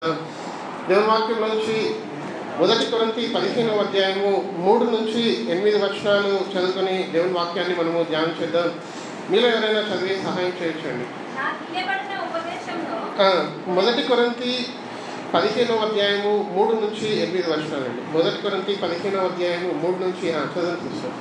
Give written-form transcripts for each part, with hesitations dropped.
దేవుని వాక్యం నుంచి మొదటి కొరింథీ 15వ అధ్యాయము 3 నుంచి 8 వచనాలు చదువుకొని దేవుని వాక్యాన్ని మనము ధ్యానం చేద్దాం. మీలో ఎవరైనా చదివి సహాయం చేయొచ్చండి. మొదటి కొరింథీ 15వ అధ్యాయము 3 నుంచి 8 వచనాలండి. మొదటి కొరింథీ 15వ అధ్యాయము 3 నుంచి చదవండి సిస్టర్.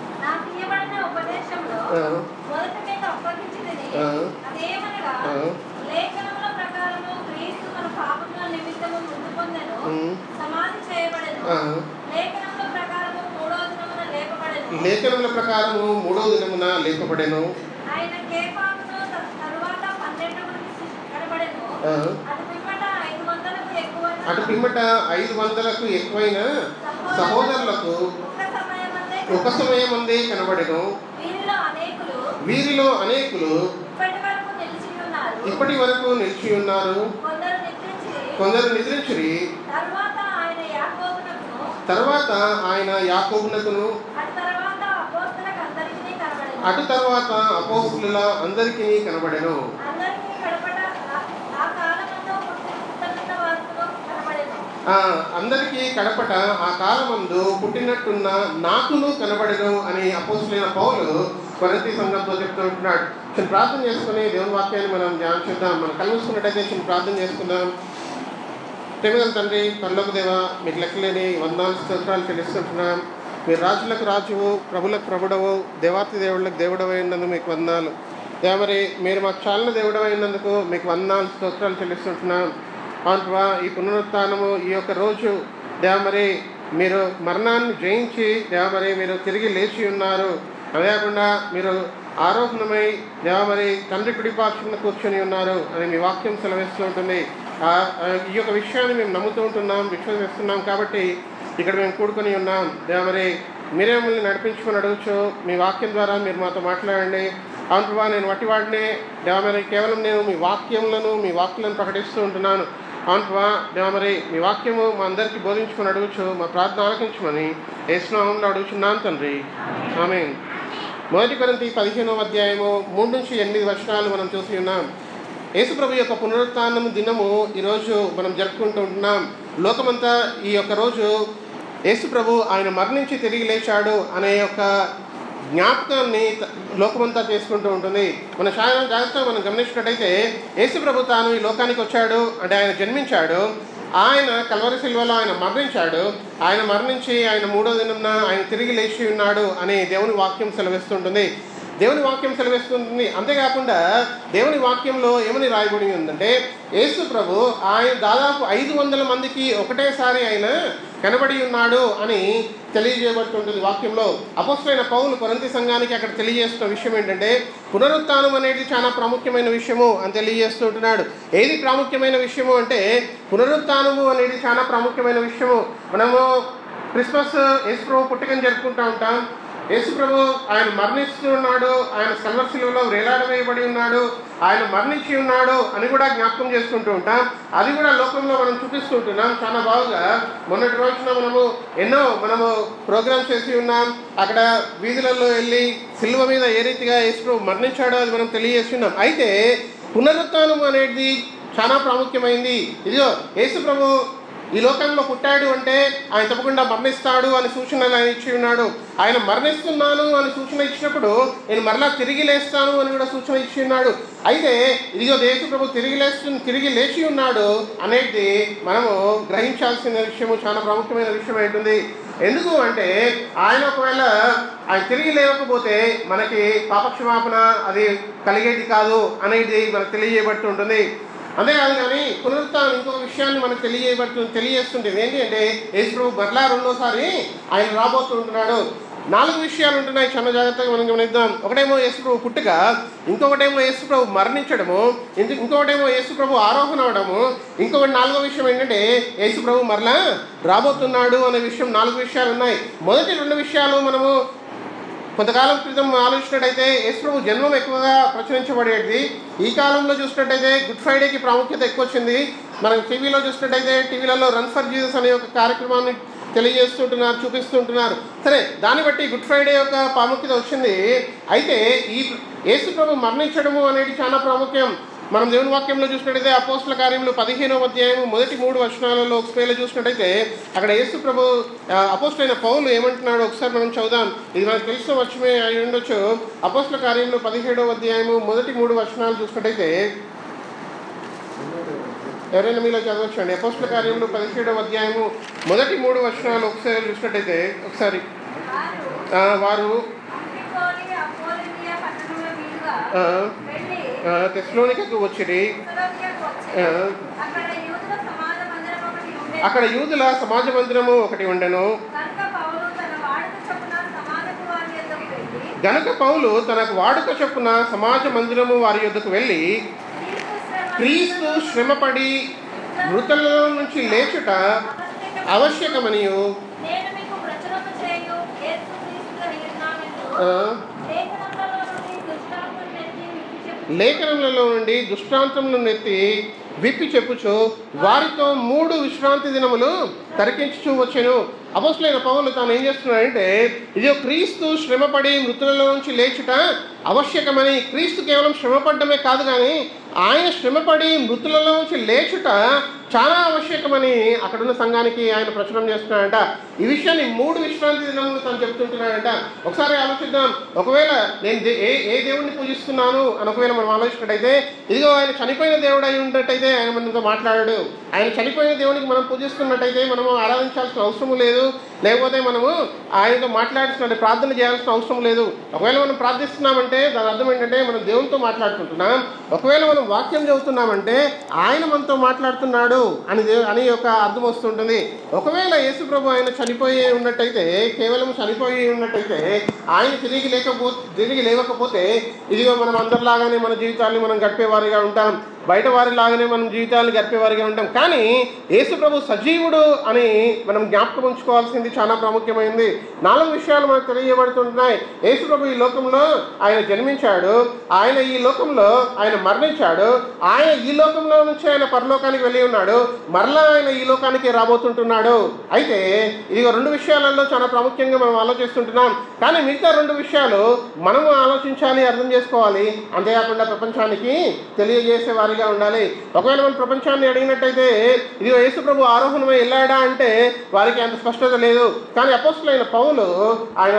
లేఖనముల ప్రకారము మూడవ దినమున లేపబడెను. అటు పిమ్మట 500కు ఎక్కువైన సహోదరులకు ఒక సమయమందే కనబడెను. వీరిలో అనేకులు ఇప్పటి వరకు నిలిచి ఉన్నారు, కొందరు నిద్రించిరి. తర్వాత ఆయన యాకోబునకును అటు తర్వాత అపోస్తలుల అందరికీ కనబడెను. అందరికీ కడపట ఆ కాలమందు పుట్టినట్టున్న నాకును కనబడెను అని అపోస్తలులైన పౌలు కొరింథీ సంఘంతో చెప్తూ ఉంటున్నాడు. చిన్న ప్రార్థన చేసుకుని దేవుని వాక్యాన్ని మనం ధ్యానం చేద్దాం. మనం కలుసుకున్నట్టయితే చిన్న ప్రార్థన చేసుకుందాం. ప్రేమగల తండ్రి, పరలోక దేవ, మీకు లెక్కలేని వందనాలు స్తోత్రాలు చెల్లిస్తుంటున్నాం. మీరు రాజులకు రాజువు, ప్రభులకు ప్రభుడవు, దేవాతి దేవుళ్ళకు దేవుడవు అయినందుకు మీకు వందనాలు. దేవరి, మీరు మాకు చాలిన దేవుడవు అయినందుకు మీకు వందనాలు స్తోత్రాలు చెల్లిస్తుంటున్నాం. అవునువా, ఈ పునరుత్థానము ఈ యొక్క రోజు దేవరి మీరు మరణాన్ని జయించి దేవరి మీరు తిరిగి లేచి ఉన్నారు. అదే కాకుండా మీరు ఆరోహణమై దేవరి తండ్రి కుడిపార్శ్వన కూర్చొని ఉన్నారు అని మీ వాక్యం సెలవిస్తూ ఉంటుంది. ఈ యొక్క విషయాన్ని మేము నమ్ముతూ ఉంటున్నాం, విశ్వసిస్తున్నాం. కాబట్టి ఇక్కడ మేము కూడుకొని ఉన్నాం. దేవరి మీరే మమ్మల్ని నడిపించుకొని అడగచ్చు. మీ వాక్యం ద్వారా మీరు మాతో మాట్లాడండి. అవునువా, నేను వట్టివాడినే దేవరి, కేవలం నేను మీ వాక్యాలను ప్రకటిస్తూ ఉంటున్నాను. అవునువా దేవరి, మీ వాక్యము మా అందరికీ బోధించుకొని అడగచ్చు. మా ప్రార్థన ఆలకించమని యేసు నామములో అడుగుచున్నాను తండ్రి, ఆమేన్. మొదటి కొరింథీ 15వ అధ్యాయము 3 నుంచి 8 వచనాలు మనం చూసి ఉన్నాం. యేసు ప్రభు యొక్క పునరుత్థానం దినము ఈరోజు మనం జరుపుకుంటూ ఉంటున్నాం. లోకమంతా ఈ యొక్క రోజు యేసు ప్రభు ఆయన మరణించి తిరిగి లేచాడు అనే యొక్క జ్ఞాపకాన్ని లోకమంతా చేసుకుంటూ ఉంటుంది. మన జాగ్రత్తగా మనం గమనించినట్టయితే యేసు ప్రభు తాను ఈ లోకానికి వచ్చాడు అంటే ఆయన జన్మించాడు, ఆయన కల్వరి సిలువలో ఆయన మరణించాడు, ఆయన మరణించి ఆయన 3వ దినంన ఆయన తిరిగి లేచి ఉన్నాడు అని దేవుని వాక్యం సెలవిస్తుంటుంది. అంతేకాకుండా దేవుని వాక్యంలో ఏమని రాయబడి ఉందంటే, యేసు ప్రభు ఆయన దాదాపు 500 మందికి ఒకటేసారి ఆయన కనబడి ఉన్నాడు అని తెలియజేయబడుతుంటుంది వాక్యంలో. అపోస్తలుడైన పౌలు కొరింథీ సంఘానికి అక్కడ తెలియజేస్తున్న విషయం ఏంటంటే, పునరుత్థానం అనేది చాలా ప్రాముఖ్యమైన విషయము అని తెలియజేస్తుంటున్నాడు. ఏది ప్రాముఖ్యమైన విషయము అంటే, పునరుత్థానము అనేది చాలా ప్రాముఖ్యమైన విషయము. మనము క్రిస్మస్ యేసు ప్రభు పుట్టుకని జరుపుకుంటూ ఉంటాం. యేసు ప్రభు ఆయన మరణిస్తూ ఉన్నాడు, ఆయన కల్వరి సిలువలో వేలాడవేయబడి ఉన్నాడు, ఆయన మరణించి ఉన్నాడు అని కూడా జ్ఞాపకం చేసుకుంటూ ఉంటాం. అది కూడా లోకంలో మనం చూపిస్తూ ఉంటున్నాం చాలా బాగా. మొన్నటి రోజున మనము ప్రోగ్రామ్స్ చేసి ఉన్నాం. అక్కడ వీధులలో వెళ్ళి సిలువ మీద ఏ రీతిగా యేసు ప్రభు మరణించాడో అది మనం తెలియజేస్తున్నాం. అయితే పునరుత్థానం అనేది చాలా ప్రాముఖ్యమైంది. ఇదిగో యేసు ప్రభు ఈ లోకంలో పుట్టాడు అంటే ఆయన తప్పకుండా మరణిస్తాడు అని సూచనలు ఆయన ఇచ్చి ఉన్నాడు. ఆయన మరణిస్తున్నాను అని సూచన ఇచ్చినప్పుడు నేను మరలా తిరిగి లేస్తాను అని కూడా సూచన ఇచ్చి ఉన్నాడు. అయితే ఇదిగో యేసు ప్రభు తిరిగి లేచి ఉన్నాడు అనేది మనము గ్రహించాల్సిన విషయము, చాలా ప్రాముఖ్యమైన విషయం అవుతుంది. ఎందుకు అంటే ఆయన ఒకవేళ ఆయన తిరిగి లేవకపోతే మనకి పాపక్షమాపణ అది కలిగేది కాదు అనేది మనకు తెలియజేయబడుతుంటుంది. అంతేకాదు కానీ పునరుత్థానం ఇంకొక విషయాన్ని మనకు తెలియజేస్తుంటుంది. ఏంటి అంటే యేసు ప్రభు మరలా రెండోసారి ఆయన రాబోతుంటున్నాడు. 4 విషయాలు ఉంటున్నాయి, చాలా జాగ్రత్తగా మనం గమనిద్దాం. ఒకటేమో యేసు ప్రభు పుట్టుక, ఇంకొకటేమో యేసు ప్రభు మరణించడము, ఇంకొకటేమో యేసు ప్రభు ఆరోహణ అవడము, ఇంకొకటి 4వ విషయం ఏంటంటే యేసు ప్రభు మరలా రాబోతున్నాడు అనే విషయం. 4 విషయాలు ఉన్నాయి. మొదటి 2 విషయాలు మనము కొంతకాలం క్రితం ఆలోచించినట్టయితే యేసు ప్రభు జన్మం ఎక్కువగా ప్రచురించబడేది. ఈ కాలంలో చూసినట్టయితే గుడ్ ఫ్రైడేకి ప్రాముఖ్యత ఎక్కువ వచ్చింది. మనం టీవీలో చూసినట్టయితే టీవీలలో రన్ ఫర్ జీసస్ అనే ఒక కార్యక్రమాన్ని చూపిస్తుంటున్నారు. సరే, దాన్ని బట్టి గుడ్ ఫ్రైడే యొక్క ప్రాముఖ్యత వచ్చింది. అయితే ఈ యేసు ప్రభు మరణించడము అనేది చాలా ప్రాముఖ్యం. మనం దేవుని వాక్యంలో చూసినట్టయితే అపోస్తల కార్యములు 15వ అధ్యాయం మొదటి 3 వచనాలలో ఒకసారి చూసినట్టయితే అక్కడ యేసు ప్రభు అపోస్తలైన పౌలు ఏమంటున్నాడు ఒకసారి మనం చదువుదాం. ఇది మనకు తెలిసిన వచనమే అయి ఉండొచ్చు. అపోస్తల కార్యములు 17వ అధ్యాయము మొదటి 3 వచనాలు చూసినట్టయితే ఎవరైనా మీలో చదవచ్చు అండి. అపోస్తల కార్యములు 17వ అధ్యాయము మొదటి 3 వచనాలు ఒకసారి చూసినట్టయితే ఒకసారి వారు తెస్సలోనికకు వచ్చిరి. అక్కడ యూదుల సమాజ మందిరము ఒకటి ఉండెను. గనుక పౌలు తనకు వాడుక చొప్పున సమాజ మందిరము వారి యొద్దకు వెళ్ళి క్రీస్తు శ్రమపడి మృతులలో నుంచి లేచుట ఆవశ్యకమనియు లేఖనములలో నుండి దృష్టాంతములను ఎత్తి విప్పి చెప్పుచు వారితో 3 విశ్రాంతి దినములు తరికించుచూ వచ్చెను. అపోస్తలుడైన పౌలు తాను ఏం చేస్తున్నాడంటే ఇది క్రీస్తు శ్రమపడి మృతులలో నుంచి లేచుట ఆవశ్యకమని, క్రీస్తు కేవలం శ్రమపడమే కాదు కానీ ఆయన శ్రమపడి మృతులలో నుంచి లేచుట చాలా ఆవశ్యకమని అక్కడున్న సంఘానికి ఆయన ప్రచురం చేస్తున్నాడంట. ఈ విషయాన్ని 3 విశ్రాంతి దినములు తను చెప్తుంటున్నాడంట. ఒకసారి ఆలోచిద్దాం. ఒకవేళ నేను ఏ దేవుడిని పూజిస్తున్నాను అని ఒకవేళ మనం ఆలోచించినట్టయితే ఇదిగో ఆయన చనిపోయిన దేవుడు అయి ఉన్నట్టయితే ఆయన మనతో మాట్లాడాడు. ఆయన చనిపోయిన దేవునికి మనం పూజిస్తున్నట్టయితే మనము ఆరాధించాల్సిన అవసరం లేదు, లేకపోతే మనము ఆయనతో మాట్లాడుతున్న ప్రార్థన చేయాల్సిన అవసరం లేదు. ఒకవేళ మనం ప్రార్థిస్తున్నామంటే దాని అర్థం ఏంటంటే మనం దేవునితో మాట్లాడుకుంటున్నాం. ఒకవేళ మనం వాక్యం చదువుతున్నామంటే ఆయన మనతో మాట్లాడుతున్నాడు అని ఒక అర్థం వస్తుంటుంది. ఒకవేళ యేసు ప్రభు ఆయన చనిపోయి ఉన్నట్టయితే, కేవలం చనిపోయి ఉన్నట్టయితే, ఆయన తిరిగి లేవకపోతే ఇదిగో మనం అందరిలాగానే మన జీవితాన్ని మనం గడిపేవారిగా ఉంటాం, బయట వారిలాగానే మనం జీవితాన్ని గడిపేవారిగా ఉంటాం. కానీ యేసు ప్రభు సజీవుడు అని మనం జ్ఞాపకం ఉంచుకోవాల్సింది చాలా ప్రాముఖ్యమైంది. 4 విషయాలు మనకు తెలియబడుతుంటున్నాయి. యేసు ప్రభు ఈ లోకంలో ఆయన జన్మించాడు, ఆయన ఈ లోకంలో ఆయన మరణించాడు, ఆయన ఈ లోకంలో నుంచి ఆయన పరలోకానికి వెళ్ళి ఉన్నాడు, మరలా ఆయన ఈ లోకానికి రాబోతుంటున్నాడు. అయితే ఇదిగో 2 విషయాలలో చాలా ప్రాముఖ్యంగా మనం ఆలోచిస్తుంటున్నాం. కానీ మిగతా 2 విషయాలు మనము ఆలోచించాలి, అర్థం చేసుకోవాలి, అంతేకాకుండా ప్రపంచానికి తెలియజేసే వారిగా ఉండాలి. ఒకవేళ మన ప్రపంచాన్ని అడిగినట్టయితే ఇదిగో యేసు ప్రభు ఆరోహణమై వెళ్ళాడా అంటే వారికి అంత స్పష్టత లేదు. కానీ అపోస్తలుడైన పౌలు ఆయన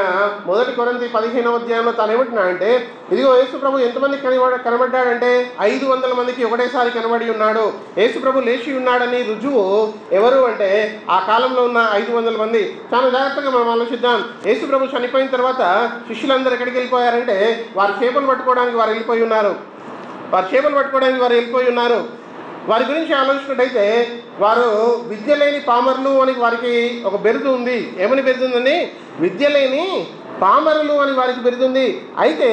1 కొరింథీ 15వ అధ్యాయంలో తాను ఏమంటున్నాడంటే ఇదిగో యేసు ప్రభు ఎంతమంది కనబడ్డాడంటే 500 మందికి ఒకటేసారి కనబడి ఉన్నాడు. యేసు ప్రభు లేచి ఉన్నాడని రుజువు ఎవరు అంటే ఆ కాలంలో ఉన్న 500 మంది. చాలా జాగ్రత్తగా మనం ఆలోచిద్దాం. యేసు ప్రభు చనిపోయిన తర్వాత శిష్యులందరూ ఎక్కడికి వెళ్ళిపోయారంటే వారు చేపలు పట్టుకోవడానికి వారు వెళ్ళిపోయి ఉన్నారు. వారి గురించి ఆలోచించినట్టయితే వారు విద్య లేని పామరులు అని వారికి ఒక బిరుదు ఉంది. ఏమని బిరుదు ఉందండి? విద్య లేని పామరులు అని వారికి బిరుదు ఉంది. అయితే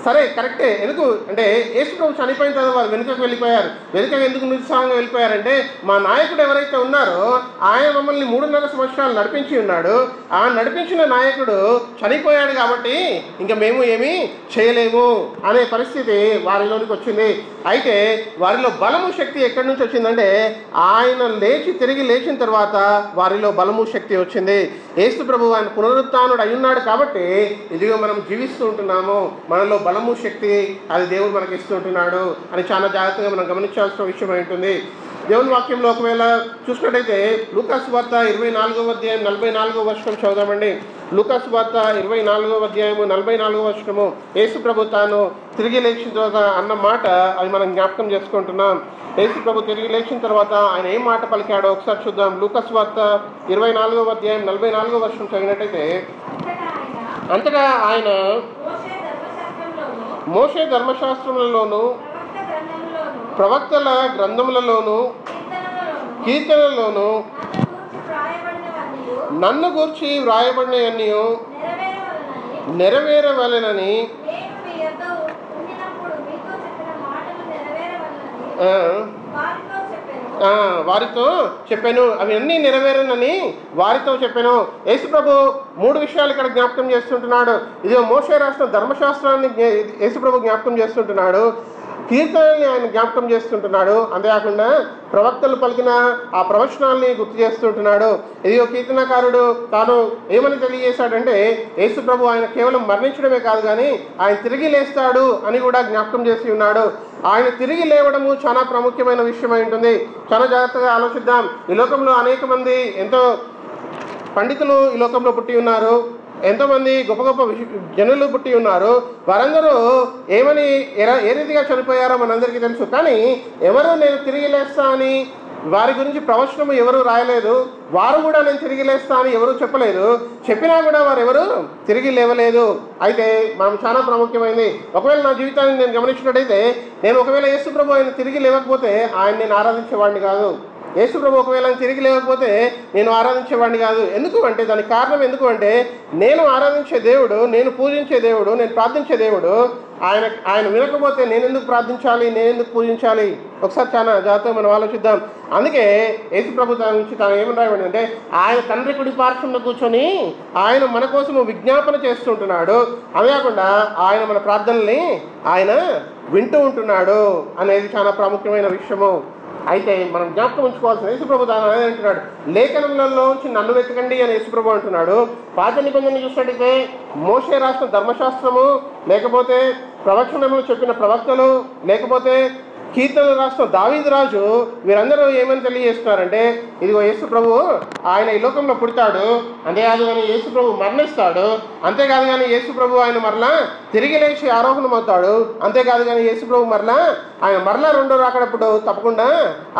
సరే, కరెక్టే. ఎందుకు అంటే యేసు ప్రభు చనిపోయిన తర్వాత వారు వెనుకకు వెళ్ళిపోయారు. వెనుకకు ఎందుకు నిరుత్సాహంగా వెళ్ళిపోయారంటే మా నాయకుడు ఎవరైతే ఉన్నారో ఆయన మమ్మల్ని 3.5 సంవత్సరాలు నడిపించి ఉన్నాడు. ఆ నడిపించిన నాయకుడు చనిపోయాడు కాబట్టి ఇంకా మేము ఏమీ చేయలేము అనే పరిస్థితి వారిలోనికి వచ్చింది. అయితే వారిలో బలము శక్తి ఎక్కడి నుంచి వచ్చిందంటే ఆయన తిరిగి లేచిన తర్వాత వారిలో బలము శక్తి వచ్చింది. యేసు ప్రభు ఆయన పునరుత్థానుడు అయి ఉన్నాడు కాబట్టి ఇదిగో మనం జీవిస్తూ ఉంటున్నాము. మనలో బలము శక్తి అది దేవుడు మనకి ఇస్తుంటున్నాడు అని చాలా జాగ్రత్తగా మనం గమనించాల్సిన విషయం ఉంటుంది. దేవుని వాక్యంలో ఒకవేళ చూసినట్టయితే లూకాసు వార్త 24వ అధ్యాయం 44వ వచనం చదువుదామండి. లూకాసు వార్త 24వ అధ్యాయము 44వ వచనము యేసు ప్రభు తాను తిరిగి లేచిన తర్వాత అన్న మాట అవి మనం జ్ఞాపకం చేసుకుంటున్నాం. యేసు ప్రభు తిరిగి లేచిన తర్వాత ఆయన ఏం మాట పలికాడో ఒకసారి చూద్దాం. లూకాసు వార్త 24వ అధ్యాయం 44వ వచనం చదివినట్టయితే అంతటా ఆయన మోషే ధర్మశాస్త్రములలోను ప్రవక్తల గ్రంథములలోను కీర్తనలోను నన్ను గూర్చి వ్రాయబడినవన్నీ నెరవేరవలెనని వారితో చెప్పాను. అవి అన్నీ నెరవేరనని వారితో చెప్పాను. యేసు ప్రభు 3 విషయాలు ఇక్కడ జ్ఞాపకం చేస్తుంటున్నాడు. ఇది మోషే రాసిన ధర్మశాస్త్రాన్ని యేసు ప్రభు జ్ఞాపకం చేస్తుంటున్నాడు. కీర్తనల్ని ఆయన జ్ఞాపకం చేస్తుంటున్నాడు. అంతేకాకుండా ప్రవక్తలు పలికిన ఆ ప్రవచనాల్ని గుర్తు చేస్తుంటున్నాడు. ఇదిగో కీర్తనకారుడు తాను ఏమని తెలియజేశాడంటే యేసు ప్రభు ఆయన కేవలం మరణించడమే కాదు కానీ ఆయన తిరిగి లేస్తాడు అని కూడా జ్ఞాపకం చేసి ఉన్నాడు. ఆయన తిరిగి లేవడము చాలా ప్రాముఖ్యమైన విషయం అయి ఉంటుంది. చాలా జాగ్రత్తగా ఆలోచిద్దాం. ఈ లోకంలో అనేక మంది ఎంతో పండితులు ఈ లోకంలో పుట్టి ఉన్నారు. ఎంతోమంది గొప్ప గొప్ప జనులు పుట్టి ఉన్నారు. వారందరూ ఏమని ఏ రీతిగా చనిపోయారో మనందరికీ తెలుసు. కానీ ఎవరు నేను తిరిగి లేస్తా అని వారి గురించి ప్రవచనం ఎవరు రాయలేదు. వారు కూడా నేను తిరిగి లేస్తా అని ఎవరు చెప్పలేదు. చెప్పినా కూడా వారు ఎవరు తిరిగి లేవలేదు. అయితే మనం చాలా ప్రాముఖ్యమైంది. ఒకవేళ నా జీవితాన్ని నేను గమనించినట్టయితే నేను ఒకవేళ యేసు ప్రభు ఆయన తిరిగి లేవకపోతే ఆయన నేను ఆరాధించేవాడిని కాదు. యేసు ప్రభు ఒకవేళ తిరిగి లేకపోతే నేను ఆరాధించేవాడిని కాదు. ఎందుకు అంటే దానికి కారణం ఎందుకు అంటే నేను ఆరాధించే దేవుడు, నేను పూజించే దేవుడు, నేను ప్రార్థించే దేవుడు ఆయన వినకపోతే నేను ఎందుకు ప్రార్థించాలి, నేను ఎందుకు పూజించాలి? ఒకసారి చాలా జాగ్రత్తగా మనం ఆలోచిద్దాం. అందుకే యేసు ప్రభు తన నుంచి తాను ఏమని రాయబడి అంటే ఆయన తండ్రి కుడి పార్శ్వంలో కూర్చొని ఆయన మన కోసము విజ్ఞాపన చేస్తుంటున్నాడు. అదే కాకుండా ఆయన మన ప్రార్థనల్ని ఆయన వింటూ ఉంటున్నాడు అనేది చాలా ప్రాముఖ్యమైన విషయము. అయితే మనం జ్ఞాపకం ఉంచుకోవాల్సిన యేసుప్రభు తాను అంటున్నాడు లేఖనంలోంచి నన్ను వెతకండి అని యేసుప్రభు అంటున్నాడు. పాత నిబంధన చూసినట్టయితే మోషే రాసిన ధర్మశాస్త్రము, లేకపోతే ప్రవచనములు చెప్పిన ప్రవక్తలు, లేకపోతే కీర్తనలు రాసిన దావీదు రాజు వీరందరూ ఏమని తెలియజేస్తున్నారంటే ఇదిగో యేసు ప్రభు ఆయన ఈ లోకంలో పుడతాడు, అంతేకాదు కానీ యేసు ప్రభు మరణిస్తాడు, అంతేకాదు కానీ యేసు ప్రభు ఆయన మరలా తిరిగి లేచి ఆరోహణం అవుతాడు, అంతేకాదు కానీ యేసు ప్రభు మరలా ఆయన మరలా రెండో రాకడప్పుడు తప్పకుండా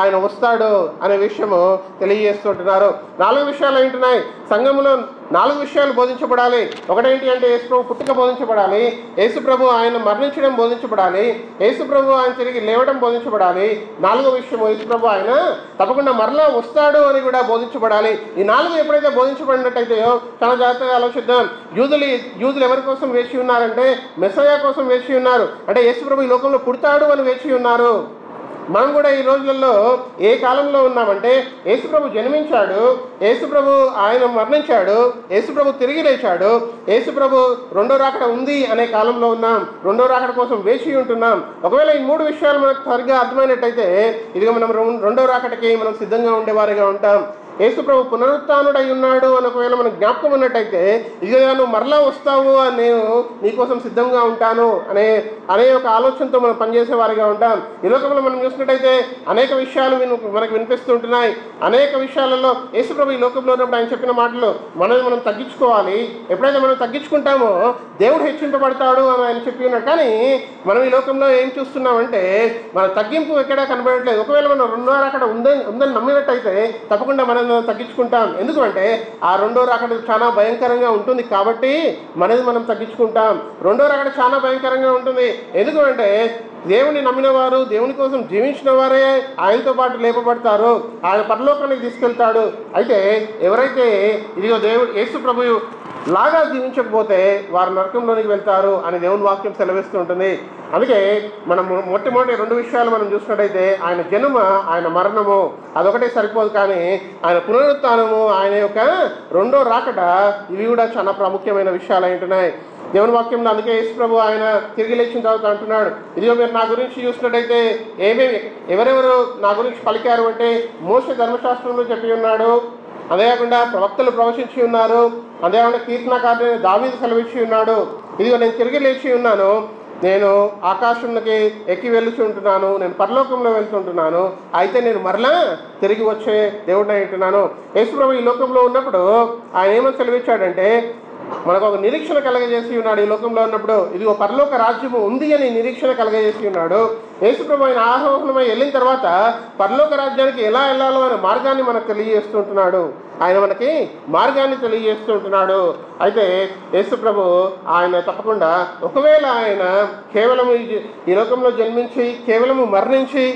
ఆయన వస్తాడు అనే విషయము తెలియజేస్తుంటున్నారు. 4 విషయాలు ఏంటున్నాయి సంఘంలో. 4 విషయాలు బోధించబడాలి. ఒకటేంటి అంటే యేసు ప్రభు పుట్టుక బోధించబడాలి, యేసు ప్రభు ఆయన మరణించడం బోధించబడాలి, యేసు ప్రభు ఆయన తిరిగి లేవడం బోధించబడాలి. 4వ విషయం యేసు ప్రభు ఆయన తప్పకుండా మరలా వస్తాడు అని కూడా బోధించబడాలి. ఈ 4 ఎప్పుడైతే బోధించబడినట్టయితేయో చాలా జాగ్రత్తగా ఆలోచిద్దాం. యూదులు ఎవరి కోసం వేచి ఉన్నారంటే మెస్సయా కోసం వేచి ఉన్నారు. అంటే యేసు ప్రభు ఈ లోకంలో పుడతాడు అని వేచి ఉన్నారు. మనం కూడా ఈ రోజులలో ఏ కాలంలో ఉన్నామంటే యేసుప్రభు జన్మించాడు, యేసుప్రభు ఆయన మరణించాడు, యేసుప్రభు తిరిగి లేచాడు, యేసుప్రభు రెండో రాకడ ఉంది అనే కాలంలో ఉన్నాం. రెండో రాకడ కోసం వేచి ఉంటున్నాం. ఒకవేళ ఈ 3 విషయాలు మనకు సరిగ్గా అర్థమైనట్టయితే ఇదిగో మనం రెండో రాకడకి మనం సిద్ధంగా ఉండేవారిగా ఉంటాం. యేసుప్రభు పునరుత్థానుడై ఉన్నాడు అని ఒకవేళ మనకు జ్ఞాపకం ఉన్నట్టయితే ఇదిగో నువ్వు మరలా వస్తావు అని నేను నీకోసం సిద్ధంగా ఉంటాను అనే ఒక ఆలోచనతో మనం పనిచేసే వారిగా ఉంటాం. ఈ లోకంలో మనం చూసినట్టయితే అనేక విషయాలు మనకు వినిపిస్తుంటున్నాయి. అనేక విషయాలలో యేసుప్రభు ఈ లోకంలో ఉన్నప్పుడు ఆయన చెప్పిన మాటలు మనం తగ్గించుకోవాలి. ఎప్పుడైతే మనం తగ్గించుకుంటామో దేవుడు హెచ్చింపబడతాడు అని ఆయన చెప్పి ఉన్నాడు. కానీ మనం ఈ లోకంలో ఏం చూస్తున్నామంటే మన తగ్గింపు ఎక్కడా కనబడట్లేదు. ఒకవేళ మనం రెండో రాకడ ఉందని నమ్మినట్టయితే తప్పకుండా మనం తగ్గించుకుంటాం. ఎందుకంటే ఆ రెండో రాకడ చాలా భయంకరంగా ఉంటుంది కాబట్టి మనం తగ్గించుకుంటాం. రెండో రాకడ చాలా భయంకరంగా ఉంటుంది. ఎందుకంటే దేవుని నమ్మిన వారు, దేవుని కోసం జీవించిన వారే ఆయనతో పాటు లేపబడతారు, ఆయన పరలోకానికి తీసుకెళ్తాడు. అయితే ఎవరైతే ఇదిగో దేవుడు యేసు ప్రభు లాగా జీవించకపోతే వారు నరకంలోనికి వెళ్తారు అని దేవుని వాక్యం సెలవిస్తూ ఉంటుంది. అందుకే మనం మొట్టమొదటి 2 విషయాలు మనం చూసినట్టయితే ఆయన జన్మ, ఆయన మరణము అదొకటే సరిపోదు, కానీ ఆయన పునరుత్థానము, ఆయన యొక్క రెండో రాకడ ఇవి కూడా చాలా ప్రాముఖ్యమైన విషయాలు అంటున్నాయి దేవుని వాక్యంలో. అందుకే యేసు ప్రభు ఆయన తిరిగి లేచిన తర్వాత అంటున్నాడు ఇదిగో మీరు నా గురించి చూసినట్టయితే ఎవరెవరు నా గురించి పలికారు అంటే మోషే ధర్మశాస్త్రంలో చెప్పి ఉన్నాడు, అదేకాకుండా ప్రవక్తలు ప్రవచించి ఉన్నారు, అదేకాకుండా కీర్తనకారుడైన దావీదు సెలవిచ్చి ఉన్నాడు. ఇదిగో నేను తిరిగి లేచి ఉన్నాను, నేను ఆకాశంలోకి ఎక్కి వెళ్తూ ఉంటున్నాను, నేను పరలోకంలో వెళ్తుంటున్నాను, అయితే నేను మరలా తిరిగి వచ్చే దేవుడిని అంటున్నాను. యేసుప్రభు ఈ లోకంలో ఉన్నప్పుడు ఆయన ఏమని సెలవిచ్చాడంటే మనకు ఒక నిరీక్షణ కలగజేసి ఉన్నాడు. ఈ లోకంలో ఉన్నప్పుడు ఇదిగో పరలోక రాజ్యము ఉంది అని నిరీక్షణ కలగజేసి ఉన్నాడు. యేసుప్రభు ఆయన ఆరోహణమై వెళ్ళిన తర్వాత పరలోక రాజ్యానికి ఎలా వెళ్ళాలో అనే మార్గాన్ని మనకు తెలియజేస్తుంటున్నాడు. ఆయన మనకి మార్గాన్ని తెలియజేస్తుంటున్నాడు. అయితే యేసుప్రభు ఆయన తప్పకుండా ఒకవేళ ఆయన కేవలం ఈ లోకంలో జన్మించి కేవలము మరణించి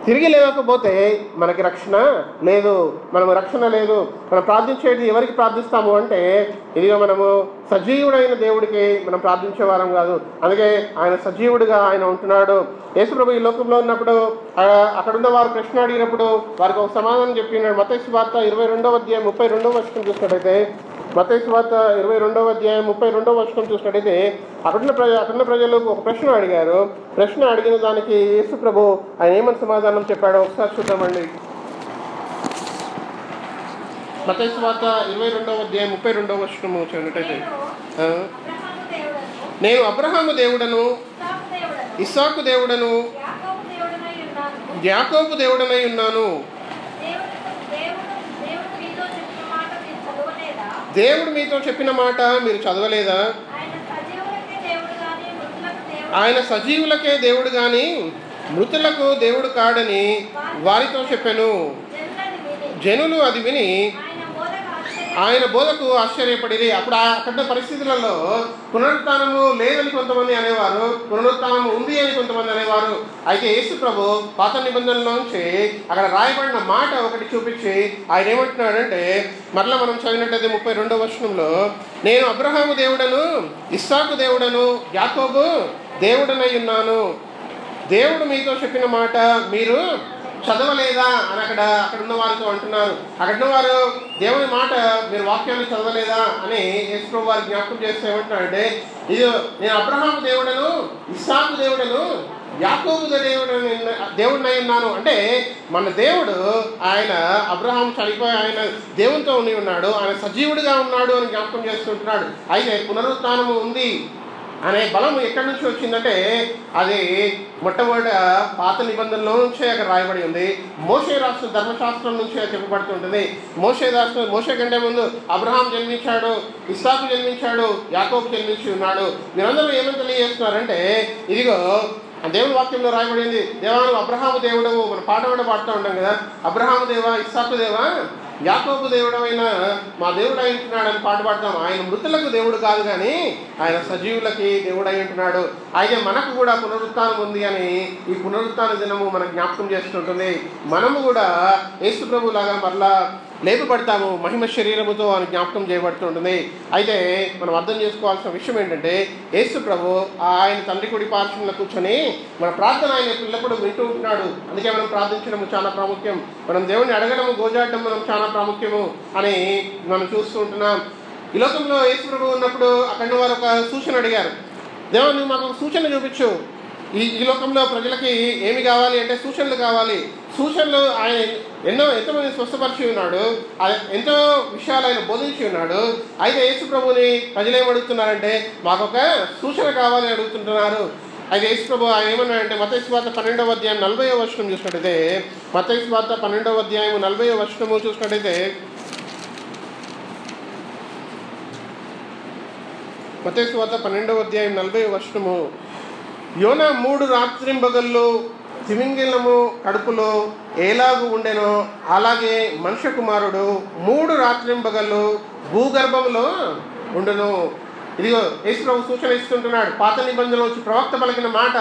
తిరిగి లేకపోతే మనకి రక్షణ లేదు, రక్షణ లేదు. మనం ప్రార్థించేది ఎవరికి ప్రార్థిస్తాము అంటే ఇదిగో మనము సజీవుడైన దేవుడికి మనం ప్రార్థించే వారం కాదు. అందుకే ఆయన సజీవుడిగా ఆయన ఉంటున్నాడు. యేసుప్రభు ఈ లోకంలో ఉన్నప్పుడు అక్కడున్న వారు ప్రశ్న అడిగినప్పుడు వారికి ఒక సమాధానం చెప్పినాడు. మత్తయి సువార్త 22వ అధ్యాయం 32వ వచనం చూసినట్టయితే మత్తయి సువార్త 22వ అధ్యాయం 32వ వచనం చూసినట్టయితే అక్కడున్న ప్రజలు ఒక ప్రశ్న అడిగారు. ప్రశ్న అడిగిన దానికి యేసు ప్రభు ఆయన ఏమని సమాధానం చెప్పాడో ఒకసారి చూద్దామండి. మత్తయి సువార్త 22వ అధ్యాయం 32వ వచనం చూసినట్టయితే, నేను అబ్రహాము దేవుడను, ఇస్సాకు దేవుడను, యాకోబు దేవుడనై ఉన్నాను. దేవుడు మీతో చెప్పిన మాట మీరు చదవలేదా? ఆయన సజీవులకే దేవుడు గాని మృతులకు దేవుడు కాడని వారితో చెప్పాను. జనులు అది విని ఆయన బోధకు ఆశ్చర్యపడిరి. అప్పుడు అక్కడ పరిస్థితులలో పునరుత్థానము లేదని కొంతమంది అనేవారు, పునరుత్థానము ఉంది అని కొంతమంది అనేవారు. అయితే యేసు ప్రభు పాత నిబంధనలోంచి అక్కడ రాయబడిన మాట ఒకటి చూపించి ఆయన ఏమంటున్నాడంటే, మరలా మనం చదివినట్టయితే 32వ వచనంలో, నేను అబ్రహాము దేవుడను, ఇస్సాకు దేవుడను, యాకోబు దేవుడనై ఉన్నాను. దేవుడు మీతో చెప్పిన మాట మీరు చదవలేదా అని అక్కడ ఉన్న వారితో అంటున్నారు. అక్కడున్న వారు దేవుని మాట మీరు వాక్యాన్ని చదవలేదా అని యేసు ప్రభు వారికి జ్ఞాపకం చేస్తే ఏమంటున్నారంటే, ఇది నేను అబ్రహాము దేవుడను, ఇస్సాకు దేవుడను, యాకోబు దేవుడినై ఉన్నాను. అంటే మన దేవుడు ఆయన అబ్రహాం చనిపోయి ఆయన దేవునితో ఉండి ఉన్నాడు, ఆయన సజీవుడిగా ఉన్నాడు అని జ్ఞాపకం చేస్తుంటున్నాడు. అయితే పునరుత్థానము ఉంది అనే బలం ఎక్కడి నుంచి వచ్చిందంటే అది మొట్టమొదట పాత నిబంధనలో నుంచే అక్కడ రాయబడి ఉంది. మోషే రాసిన ధర్మశాస్త్రం నుంచే చెప్పబడుతుంటుంది. మోషే కంటే ముందు అబ్రహాం జన్మించాడు, ఇస్సాకు జన్మించాడు, యాకోబు జన్మించి ఉన్నాడు. మీరందరూ ఏమని తెలియజేస్తున్నారంటే, ఇదిగో దేవుని వాక్యంలో రాయబడింది, దేవాను అబ్రహాము దేవుడు, మన పాట కూడా పాడుతూ ఉంటాం కదా, అబ్రహాము దేవా, ఇస్సాకు దేవా, యాకోబు దేవుడైన మా దేవుడు అయి ఉంటున్నాడు అని పాట పాడతాం. ఆయన మృతులకు దేవుడు కాదు కానీ ఆయన సజీవులకి దేవుడు అయి ఉంటున్నాడు. అయితే మనకు కూడా పునరుత్థానం ఉంది అని ఈ పునరుత్థాన దినము మనకు జ్ఞాపకం చేస్తుంటుంది. మనము కూడా యేసు ప్రభు లాగా మరలా లేపబడతాము మహిమ శరీరముతో అని జ్ఞాపకం చేయబడుతుంటుంది. అయితే మనం అర్థం చేసుకోవాల్సిన విషయం ఏంటంటే, యేసు ప్రభు ఆయన తండ్రి కుడి పార్శ్వంలో కూర్చొని మన ప్రార్థన ఆయన పిల్లప్పుడు వింటూ ఉంటున్నాడు. అందుకే మనం ప్రార్థించడము చాలా ప్రాముఖ్యం, మనం దేవుని అడగడము గోజాడడం మనం చాలా ప్రాముఖ్యము అని మనం చూస్తూ ఉంటున్నాం. ఈ లోకంలో యేసు ప్రభు ఉన్నప్పుడు అక్కడ వారు ఒక సూచన అడిగారు, దేవా నువ్వు మాకు సూచన చూపించు, ఈ లోకంలో ప్రజలకి ఏమి కావాలి అంటే సూచనలు కావాలి. సూచనలు ఆయన ఎంతోమంది స్వస్థపరిచి ఉన్నాడు, ఎంతో విషయాలు ఆయన బోధించి ఉన్నాడు. అయితే యేసు ప్రభుని ప్రజలు ఏమడుగుతున్నారంటే మాకొక సూచన కావాలని అడుగుతుంటున్నారు. అయితే యేసు ప్రభు ఆయన ఏమన్నాడంటే, మత్తయి సువార్త 12వ అధ్యాయం 40వ వచనం చూసినట్టయితే, మత్తయి సువార్త 12వ అధ్యాయం 40వ వచనము చూసినట్టయితే, మత్తయి సువార్త 12వ అధ్యాయం 40వ వచనము, యోనా 3 రాత్రింబగళ్ళు తిమింగిలము కడుపులో ఎలాగు ఉండెనో అలాగే మనుష్య కుమారుడు 3 రాత్రింబగళ్ళు భూగర్భంలో ఉండును. ఇదిగో యేసు ప్రభు సూచన ఇస్తుంటున్నాడు. పాత నిబంధనలో వచ్చి ప్రవక్త పలికిన మాట,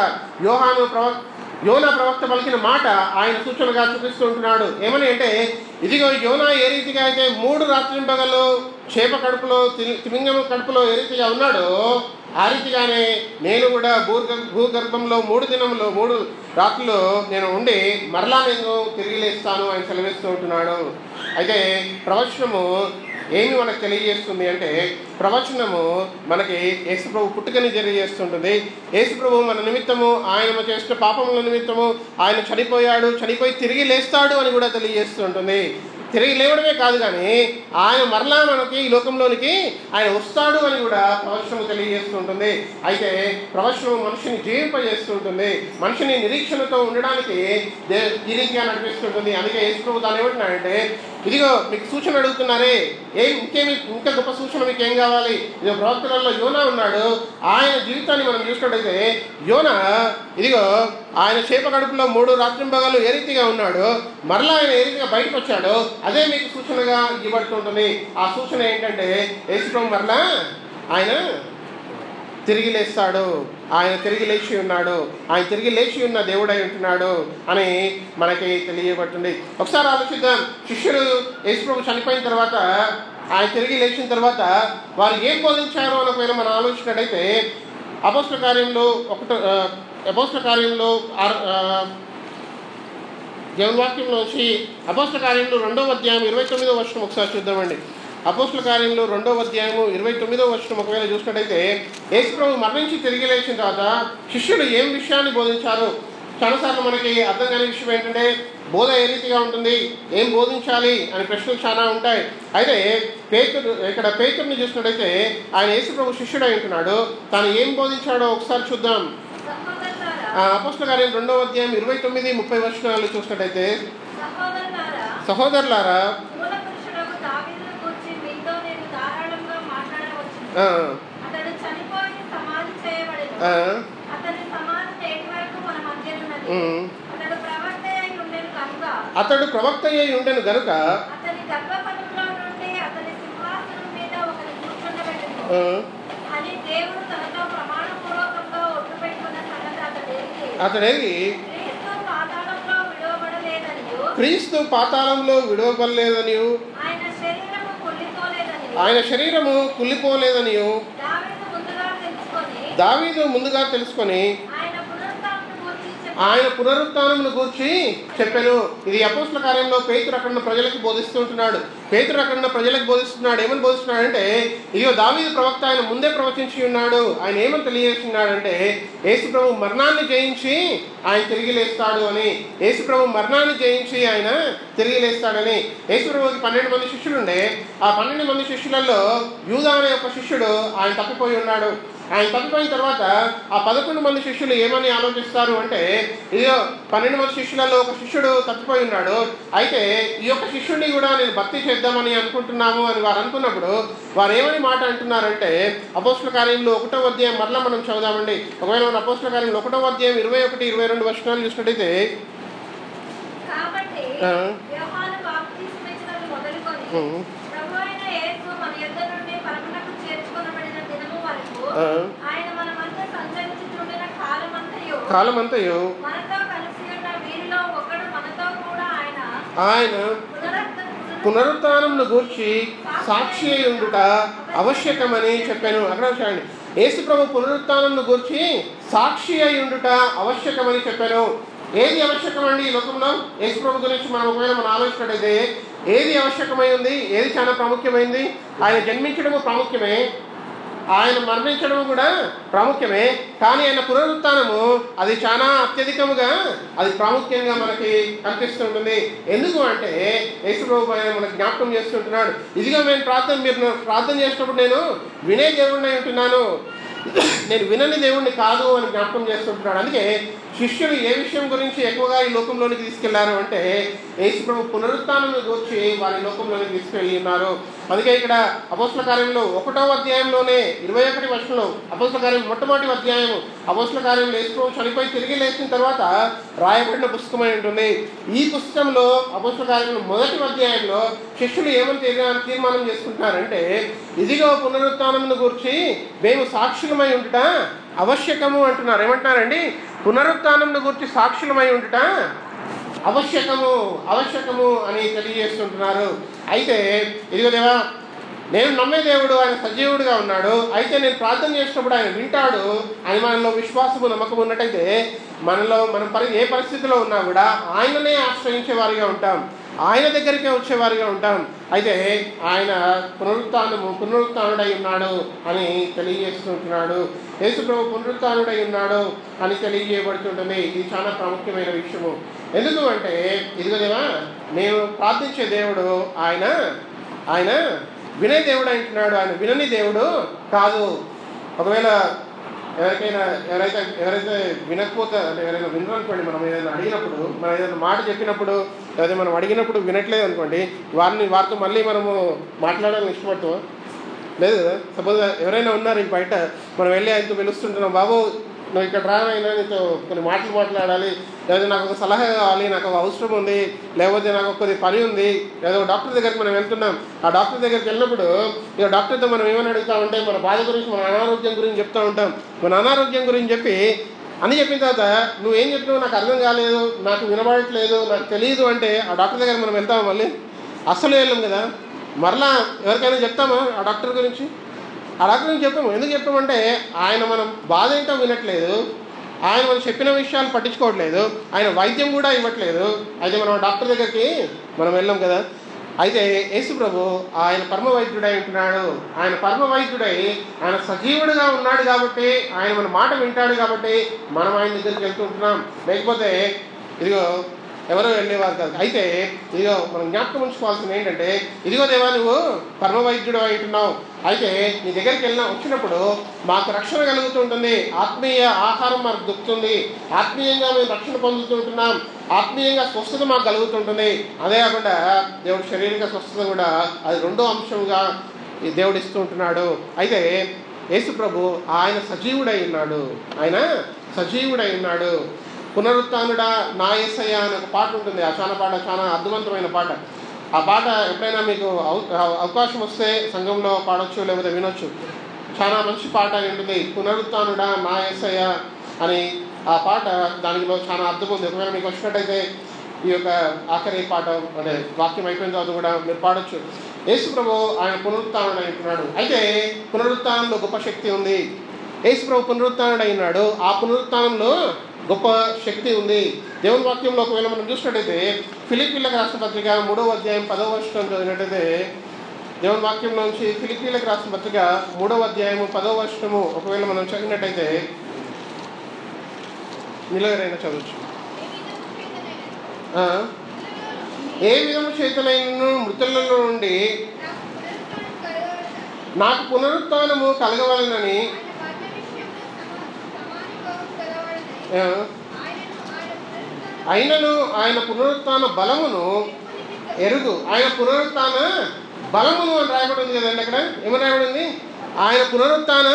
యోనా ప్రవక్త పలికిన మాట ఆయన సూచనగా చూపిస్తూ ఉంటున్నాడు. ఏమని అంటే, ఇదిగో యోనా ఏ రీతిగా అయితే 3 రాత్రింబగళ్ళు చేప కడుపులో తిమింగం కడుపులో ఏ రీతిగా ఉన్నాడో ఆ రీతిగానే నేను కూడా భూగర్భంలో 3 దినములు 3 రాత్రులు నేను ఉండి మరలా నేను తిరిగి లేస్తాను ఆయన సెలవిస్తూ ఉంటున్నాడు. అయితే ప్రవచనము ఏమి మనకు తెలియజేస్తుంది అంటే, ప్రవచనము మనకి యేసుప్రభు పుట్టుకని తెలియజేస్తుంటుంది. యేసుప్రభు మన నిమిత్తము ఆయన చేసిన పాపముల నిమిత్తము ఆయన చనిపోయి తిరిగి లేస్తాడు అని కూడా తెలియజేస్తుంటుంది. తిరిగి లేవడమే కాదు కానీ ఆయన మరలా మనకి ఈ లోకంలోనికి ఆయన వస్తాడు అని కూడా ప్రవచనము తెలియజేస్తుంటుంది. అయితే ప్రవచనము మనిషిని జీవింపజేస్తుంటుంది, మనిషిని నిరీక్షణతో ఉండడానికి ఈ రీతిగా నడిపిస్తుంటుంది. అందుకే యేసు ప్రభు తాను ఏమంటున్నాడంటే, ఇదిగో మీకు సూచన అడుగుతున్నారే, ఇంకా గొప్ప సూచన మీకు ఏం కావాలి? ఇదిగో ప్రవక్తలలో యోనా ఉన్నాడు, ఆయన జీవితాన్ని మనం చూసినట్టయితే యోనా ఇదిగో ఆయన చేప కడుపులో 3 రాత్రింబగళ్ళు ఏ రీతిగా ఉన్నాడు, మరలా ఆయన ఏ రీతిగా బయటకు వచ్చాడో అదే మీకు సూచనగా ఇవ్వబడుతుంటుంది. ఆ సూచన ఏంటంటే యేసు ప్రభు మరలా ఆయన తిరిగి లేస్తాడు, ఆయన తిరిగి లేచి ఉన్నాడు, ఆయన తిరిగి లేచి ఉన్న దేవుడై ఉంటున్నాడు అని మనకి తెలియబడుతుంది. ఒకసారి ఆలోచిద్దాం, శిష్యులు యేసు ప్రభు చనిపోయిన తర్వాత ఆయన తిరిగి లేచిన తర్వాత వారు ఏం బోధించారో అని ఒకవేళ మనం ఆలోచించినట్టయితే, అపోస్తల కార్యంలో దేవుని వాక్యంలోంచి అపోస్తల కార్యంలో 2వ అధ్యాయం 29వ వచనం ఒకసారి చూద్దామండి. అపోస్తల కార్యంలో 2వ అధ్యాయము 29వ వచనం ఒకవేళ చూసినట్టయితే, యేసు ప్రభు మరణించి తిరిగి లేచిన తర్వాత శిష్యులు ఏం విషయాన్ని బోధించారు? చాలాసార్లు మనకి అర్థం కాని విషయం ఏంటంటే, బోధ ఏ రీతిగా ఉంటుంది, ఏం బోధించాలి అని ప్రశ్నలు చాలా ఉంటాయి. అయితే పేతురుని చూసినట్టయితే ఆయన యేసు ప్రభు శిష్యుడై ఉంటున్నాడు. తాను ఏం బోధించాడో ఒకసారి చూద్దాం. అపోస్తల కార్యం 2వ అధ్యాయం 29-30 వచనాలు చూసినట్టయితే, సహోదరులారా, అతడు ప్రవక్త అయి ఉండెను గనుక అతడేగి క్రీస్తు పాతాళంలో విడవబడలేదని, ఆయన శరీరము కుళ్ళిపోలేదని దావీదు ముందుగా తెలుసుకొని ఆయన పునరుత్థానమును గూర్చి చెప్పాను. ఇది అపోస్తల కార్యంలో పేతురు అక్కడ ప్రజలకు బోధిస్తూ ఉంటున్నాడు. పేతురు అక్కడ ప్రజలకు బోధిస్తున్నాడు. ఏమని బోధిస్తున్నాడంటే, ఇదిగో దావీదు ప్రవక్త ఆయన ముందే ప్రవచించి ఉన్నాడు. ఆయన ఏమని తెలియజేస్తున్నాడంటే, యేసు ప్రభు మరణాన్ని జయించి ఆయన తిరిగి లేస్తాడు అని. యేసు ప్రభు మరణాన్ని జయించి ఆయన తిరిగి లేస్తాడని. యేసు ప్రభుకి 12 మంది శిష్యులు ఉండే. ఆ 12 మంది శిష్యులలో యూదా అనే ఒక శిష్యుడు ఆయన తప్పిపోయి ఉన్నాడు. ఆయన తప్పిపోయిన తర్వాత ఆ 11 మంది శిష్యులు ఏమని ఆలోచిస్తారు అంటే, ఇదిగో 12 మంది శిష్యులలో ఒక శిష్యుడు తప్పిపోయి ఉన్నాడు, అయితే ఈ యొక్క శిష్యుడిని కూడా నేను భర్తీ చేద్దామని అనుకుంటున్నాము అని వారు అనుకున్నప్పుడు వారు ఏమని మాట అంటున్నారంటే, అపోస్తల కార్యంలో 1వ అధ్యాయం మరలా మనం చదువుదామండి. ఒకవేళ మన అపోస్తల కార్యంలో 1వ అధ్యాయం 21-22 వచనాలు చూసినట్టయితే, కాలమంతయు ఆయన పునరుత్థానమును గూర్చి సాక్షి అయి ఉండుట ఆవశ్యకమని చెప్పాను. అక్కడ చూడండి, యేసు ప్రభు పునరుత్థానమును గూర్చి సాక్షి అయి ఉండుట ఆవశ్యకమని చెప్పాను. ఏది ఆవశ్యకమండి ఈ లోకంలో? యేసు ప్రభు గురించి మనం ఒకవేళ మనం ఆలోచించినట్టయితే ఏది ఆవశ్యకమై ఉంది, ఏది చాలా ప్రాముఖ్యమైంది? ఆయన జన్మించడము ప్రాముఖ్యమే, ఆయన మరణించడం కూడా ప్రాముఖ్యమే, కానీ ఆయన పునరుత్థానము అది చాలా అత్యధికముగా అది ప్రాముఖ్యంగా మనకి కనిపిస్తుంటుంది. ఎందుకు అంటే యేసు ప్రభు ఆయన మనకు జ్ఞాపకం చేస్తుంటున్నాడు, ఇదిగా మీరు ప్రార్థన చేసినప్పుడు నేను వినే దేవుడిని ఉంటున్నాను, నేను వినని దేవుణ్ణి కాదు అని జ్ఞాపకం చేస్తుంటున్నాడు. అందుకే శిష్యులు ఏ విషయం గురించి ఎక్కువగా ఈ లోకంలోనికి తీసుకెళ్లారు అంటే, యేసు ప్రభు పునరుత్థానం గురించి వారి లోకంలోనికి తీసుకెళ్ళి ఉన్నారు. అందుకే ఇక్కడ అపోస్తల కార్యంలో 1వ అధ్యాయంలోనే 21 వచనంలో, అపోస్తల కార్యం మొట్టమొదటి అధ్యాయము, అపోస్తల కార్యంలో యేసు ప్రభు చనిపోయి తిరిగి లేచిన తర్వాత రాయబడిన పుస్తకమై ఉంటుంది. ఈ పుస్తకంలో అపోస్తల కార్యంలో 1వ అధ్యాయంలో శిష్యులు ఏమని తీర్మానం చేసుకుంటున్నారంటే, ఇదిగో పునరుత్థానమును గురించి మేము సాక్షులమై ఉండుట ఆవశ్యకము అంటున్నారు. ఏమంటున్నారండి? పునరుత్థానమును గురించి సాక్షులమై ఉండుట ఆవశ్యకము అని తెలియజేస్తుంటున్నారు. అయితే ఇదిగో దేవా, నేను నమ్మే దేవుడు ఆయన సజీవుడిగా ఉన్నాడు, అయితే నేను ప్రార్థన చేసినప్పుడు ఆయన వింటాడు అని మనలో విశ్వాసము నమ్మకం ఉన్నట్టయితే మనం ఏ పరిస్థితిలో ఉన్నా కూడా ఆయననే ఆశ్రయించేవారిగా ఉంటాం, ఆయన దగ్గరికే వచ్చేవారిగా ఉంటాం. అయితే ఆయన పునరుత్థానుడై ఉన్నాడు అని తెలియజేస్తుంటున్నాడు. యేసు ప్రభు పునరుత్థానుడై ఉన్నాడు అని తెలియజేయబడుతుంటుంది. ఇది చాలా ప్రాముఖ్యమైన విషయము. ఎందుకు అంటే ఇదిగోదేవా, నేను ప్రార్థించే దేవుడు ఆయన వినే దేవుడు అంటున్నాడు, ఆయన వినని దేవుడు కాదు. ఒకవేళ ఎవరైతే వినకపోతే అంటే ఎవరైనా వినరనుకోండి, మనం ఏదైనా అడిగినప్పుడు, మనం ఏదైనా మాట చెప్పినప్పుడు లేదా మనం అడిగినప్పుడు వినట్లేదు అనుకోండి, వారితో మళ్ళీ మనము మాట్లాడాలని ఇష్టపడతాం లేదు కదా. సపోజ్ ఎవరైనా ఉన్నారు ఇంక బయట, మనం వెళ్ళి ఆయనతో పిలుస్తుంటున్నాం, బాబు నువ్వు ఇక్కడ రానైనా నీతో కొన్ని మాటలు మాట్లాడాలి, లేదా నాకు ఒక సలహా కావాలి, నాకు ఒక అవసరం ఉంది, లేకపోతే నాకు కొద్ది పని ఉంది, లేదా ఒక డాక్టర్ దగ్గరికి మనం వెళ్తున్నాం. ఆ డాక్టర్ దగ్గరికి వెళ్ళినప్పుడు ఇక డాక్టర్తో మనం ఏమని అడుగుతామంటే మన బాధ గురించి, మన అనారోగ్యం గురించి చెప్తూ ఉంటాం. మన అనారోగ్యం గురించి చెప్పిన తర్వాత నువ్వేం చెప్పినావు నాకు అర్థం కాలేదు, నాకు వినబడట్లేదు, నాకు తెలియదు అంటే ఆ డాక్టర్ దగ్గర మనం వెళ్తామా? మళ్ళీ అస్సలు వెళ్ళాం కదా. మరలా ఎవరికైనా చెప్తామా ఆ డాక్టర్ గురించి? ఆ డాక్టర్ గురించి చెప్పాము. ఎందుకు చెప్పామంటే ఆయన మనం బాధ ఏంటో వినట్లేదు, ఆయన మనం చెప్పిన విషయాలు పట్టించుకోవట్లేదు, ఆయన వైద్యం కూడా ఇవ్వట్లేదు. అయితే మనం డాక్టర్ దగ్గరికి మనం వెళ్ళాం కదా. అయితే యేసు ప్రభు ఆయన పరమ వైద్యుడై ఉంటున్నాడు. ఆయన పరమ వైద్యుడై ఆయన సజీవుడిగా ఉన్నాడు కాబట్టి, ఆయన మన మాట వింటాడు కాబట్టి మనం ఆయన దగ్గరికి వెళ్తుంటున్నాం. లేకపోతే ఇదిగో ఎవరో వెళ్ళేవారు కాదు. అయితే ఇదిగో మనం జ్ఞాపకం ఉంచుకోవాల్సింది ఏంటంటే, ఇదిగో దేవా నువ్వు పరమ వైద్యుడు అంటున్నావు, అయితే నీ దగ్గరికి వచ్చినప్పుడు మాకు రక్షణ కలుగుతుంటుంది, ఆత్మీయ ఆహారం మాకు దొరుకుతుంది, ఆత్మీయంగా మేము రక్షణ పొందుతుంటున్నాం, ఆత్మీయంగా స్వస్థత మాకు కలుగుతుంటుంది. అదే కాకుండా దేవుడు శారీరక స్వస్థత కూడా అది రెండో అంశంగా ఈ దేవుడు ఇస్తూ ఉంటున్నాడు. అయితే యేసు ప్రభు ఆయన సజీవుడై ఉన్నాడు. ఆయన సజీవుడై ఉన్నాడు. పునరుత్థానుడా నా యేసయ్య అనే ఒక పాట ఉంటుంది. ఆ పాట చాలా అర్థవంతమైన పాట. ఆ పాట ఎప్పుడైనా మీకు అవకాశం వస్తే సంఘంలో పాడొచ్చు, లేకపోతే వినొచ్చు. చాలా మంచి పాట ఉంటుంది. పునరుత్థానుడా నా యేసయ్య అని ఆ పాట, దానిలో చాలా అర్థం ఉంది. ఒకవేళ మీకు వచ్చినట్టయితే ఈ యొక్క ఆఖరి పాట అంటే వాక్యం అయిపోయిన తర్వాత కూడా మీరు పాడొచ్చు. యేసు ప్రభు ఆయన పునరుత్థానుడు అంటున్నాడు. అయితే పునరుత్థానంలో గొప్ప శక్తి ఉంది. యేసు ప్రభు పునరుత్థానుడు అయినాడు. ఆ పునరుత్థానంలో గొప్ప శక్తి ఉంది. దేవుని వాక్యంలో ఒకవేళ మనం చూసినట్టయితే ఫిలిప్పీలకు రాసిన పత్రిక 3వ అధ్యాయం 10వ వచనం చదివినట్టయితే, దేవుని వాక్యంలోంచి ఫిలిప్పీలకు రాసిన పత్రిక 3వ అధ్యాయము 10వ వచనము ఒకవేళ మనం చదివినట్టయితే నిలవరైనా చదవచ్చు. ఏ విధము చేతనైన మృతులలో నుండి నాకు పునరుత్థానము కలగవలనని అయినను ఆయన పునరుత్థాన బలమును ఎరుగు. ఆయన పునరుత్థాన బలమును అని రాయబడింది కదండి. అక్కడ ఏమని రాయబడింది? ఆయన పునరుత్థాన